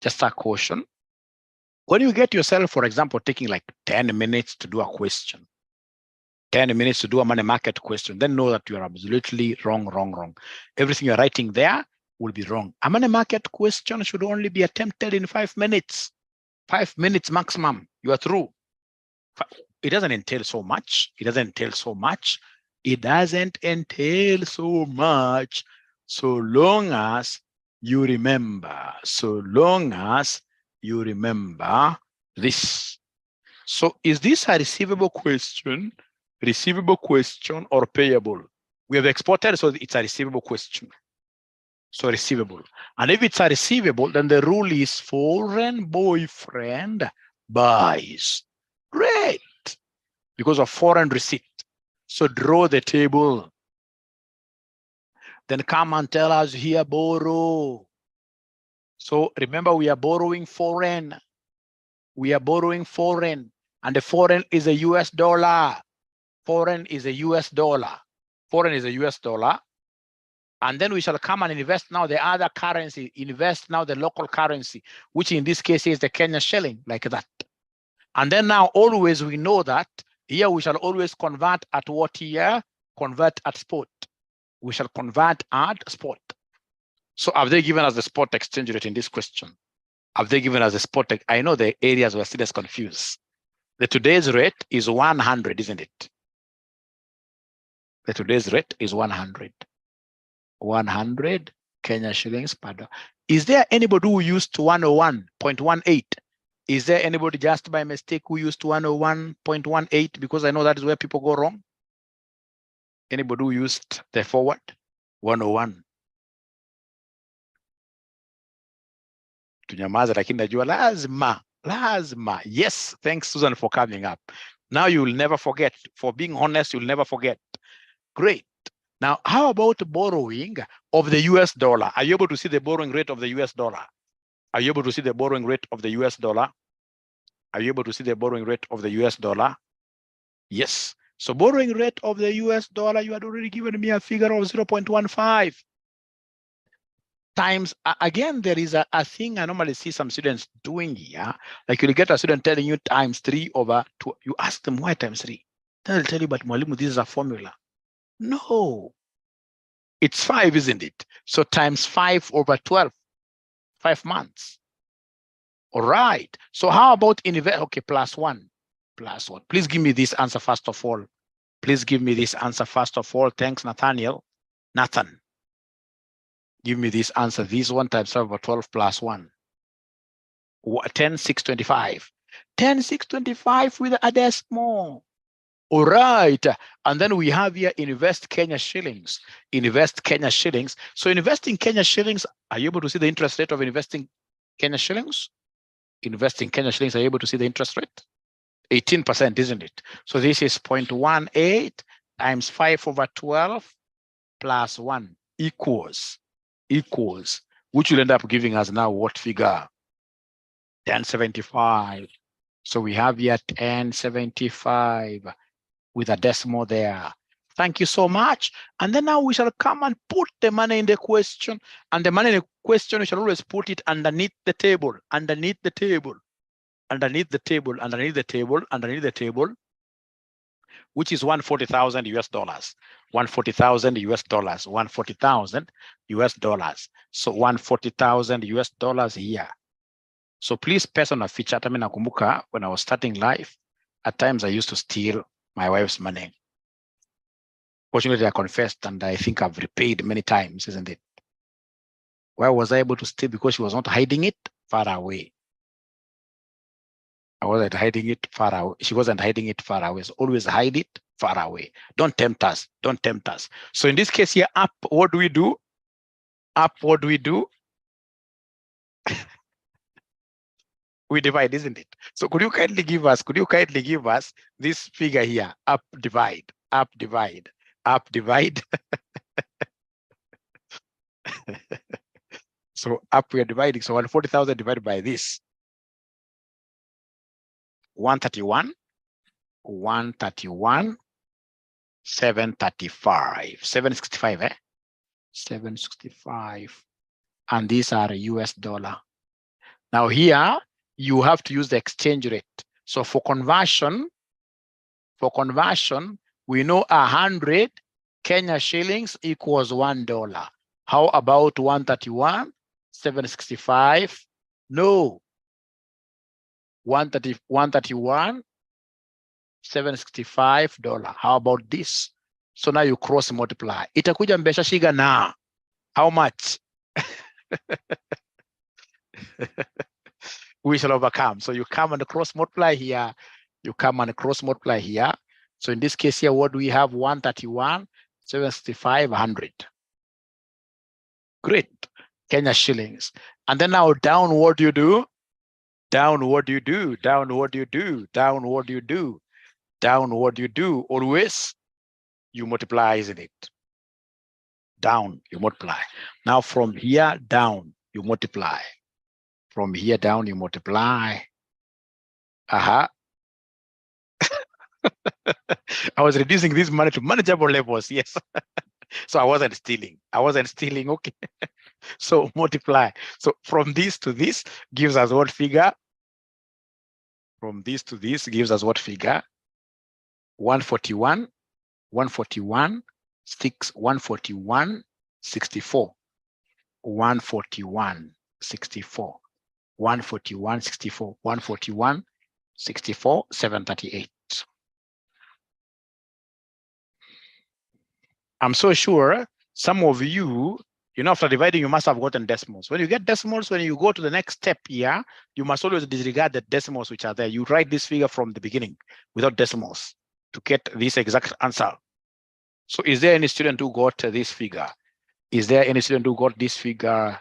Just a caution. When you get yourself, for example, taking like 10 minutes to do a question, 10 minutes to do a money market question, then know that you are absolutely wrong. Everything you're writing there will be wrong. A money market question should only be attempted in 5 minutes. 5 minutes maximum, you are through. It doesn't entail so much. So long as you remember this. So is this a receivable question or payable? We have exported, so it's a receivable question. So receivable. And if it's a receivable, then the rule is foreign boyfriend buys. Great. Because of foreign receipt. So draw the table. Then come and tell us here, borrow. So remember, we are borrowing foreign. And the foreign is a US dollar. And then we shall come and invest now the other currency, invest now the local currency, which in this case is the Kenya shilling, like that. And then now always we know that here we shall always convert at what here? Convert at spot. We shall convert at spot. So have they given us the spot exchange rate in this question? Have they given us the spot? I know the areas were still as confused. The today's rate is 100, isn't it? The today's rate is 100. 100 Kenya shillings per dollar. Is there anybody who used 101.18? Is there anybody just by mistake who used 101.18? Because I know that is where people go wrong. Anybody who used the forward 101? Tunyamaza, lakini najua lazima. Yes, thanks Susan for coming up. Now you will never forget. For being honest, you'll never forget. Great. Now, how about borrowing of the US dollar? Are you able to see the borrowing rate of the US dollar? Are you able to see the borrowing rate of the US dollar? Are you able to see the borrowing rate of the US dollar? Yes. So borrowing rate of the US dollar, you had already given me a figure of 0.15 times. Again, there is a thing I normally see some students doing here. Like you'll get a student telling you times 3 over 2. You ask them why times 3. They'll tell you, but Mwalimu, this is a formula. No, it's 5, isn't it? So times 5 over 12, 5 months. All right. So how about okay, plus 1. Please give me this answer first of all. Please give me this answer first of all. Thanks, Nathaniel. Nathan, give me this answer. This 1 times 5 over 12 plus 1. 10,625. 10,625 with a decimal. All right. And then we have here invest Kenya shillings. Invest Kenya shillings. So investing Kenya shillings, are you able to see the interest rate of investing Kenya shillings? Investing Kenya shillings, are you able to see the interest rate? 18%, isn't it? So this is 0.18 times 5 over 12 plus 1 equals, which will end up giving us now what figure? 1075. So we have here 1075 with a decimal there. Thank you so much. And then now we shall come and put the money in the question. And the money in the question, we shall always put it underneath the table, underneath the table, which is 140,000 US dollars. 140,000 US dollars. 140,000 US dollars. So 140,000 US dollars here. So please, personal feature. I mean, nakumbuka when I was starting life, at times I used to steal my wife's money. Fortunately, I confessed, and I think I've repaid many times, isn't it? Why was I able to steal? Because she was not hiding it far away. I wasn't hiding it far away. She wasn't hiding it far away. So always hide it far away. Don't tempt us. Don't tempt us. So in this case here, up, what do we do? Up, what do we do? We divide, isn't it? So could you kindly give us this figure here? Up, divide, up, divide, up, divide. So up we are dividing. So 140,000 divided by this. 131, 735, 765, 765. And these are US dollar. Now here, you have to use the exchange rate. So for conversion, we know 100 Kenya shillings equals $1. How about 131, 765? No. 131, $765. How about this? So now you cross multiply. Itakuja mbesha shiga na. How much? We shall overcome. So you come and cross multiply here. You come and cross multiply here. So in this case here, what do we have? 131, 765, 100. Great. Kenya shillings. And then now down, what do you do? Down, what do you do? Down, what do you do? Down, what do you do? Down, what do you do? Always you multiply, isn't it? Down, you multiply. Now from here down, you multiply. From here down, you multiply. I was reducing this money to manageable levels, yes. So I wasn't stealing. Okay. So multiply. So from this to this gives us what figure? From this to this gives us what figure? 141, 141, 141, 64. 141, 64. 141, 64. 141, 64, 738. I'm so sure some of you, after dividing, you must have gotten decimals. When you get decimals, when you go to the next step here, you must always disregard the decimals which are there. You write this figure from the beginning without decimals to get this exact answer. So is there any student who got this figure? Is there any student who got this figure?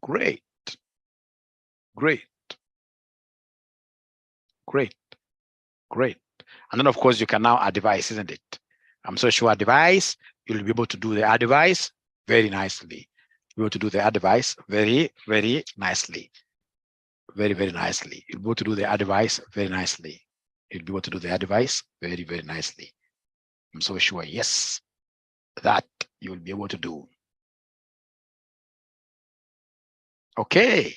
Great. Great. Great. Great. And then, of course, you can now advise, isn't it? I'm so sure advise, you'll be able to do the advice very nicely. You'll be able to do the advice very, very nicely. Very, very nicely. You'll be able to do the advice very nicely. You'll be able to do the advice very, very nicely. I'm so sure, yes, that you'll be able to do. Okay.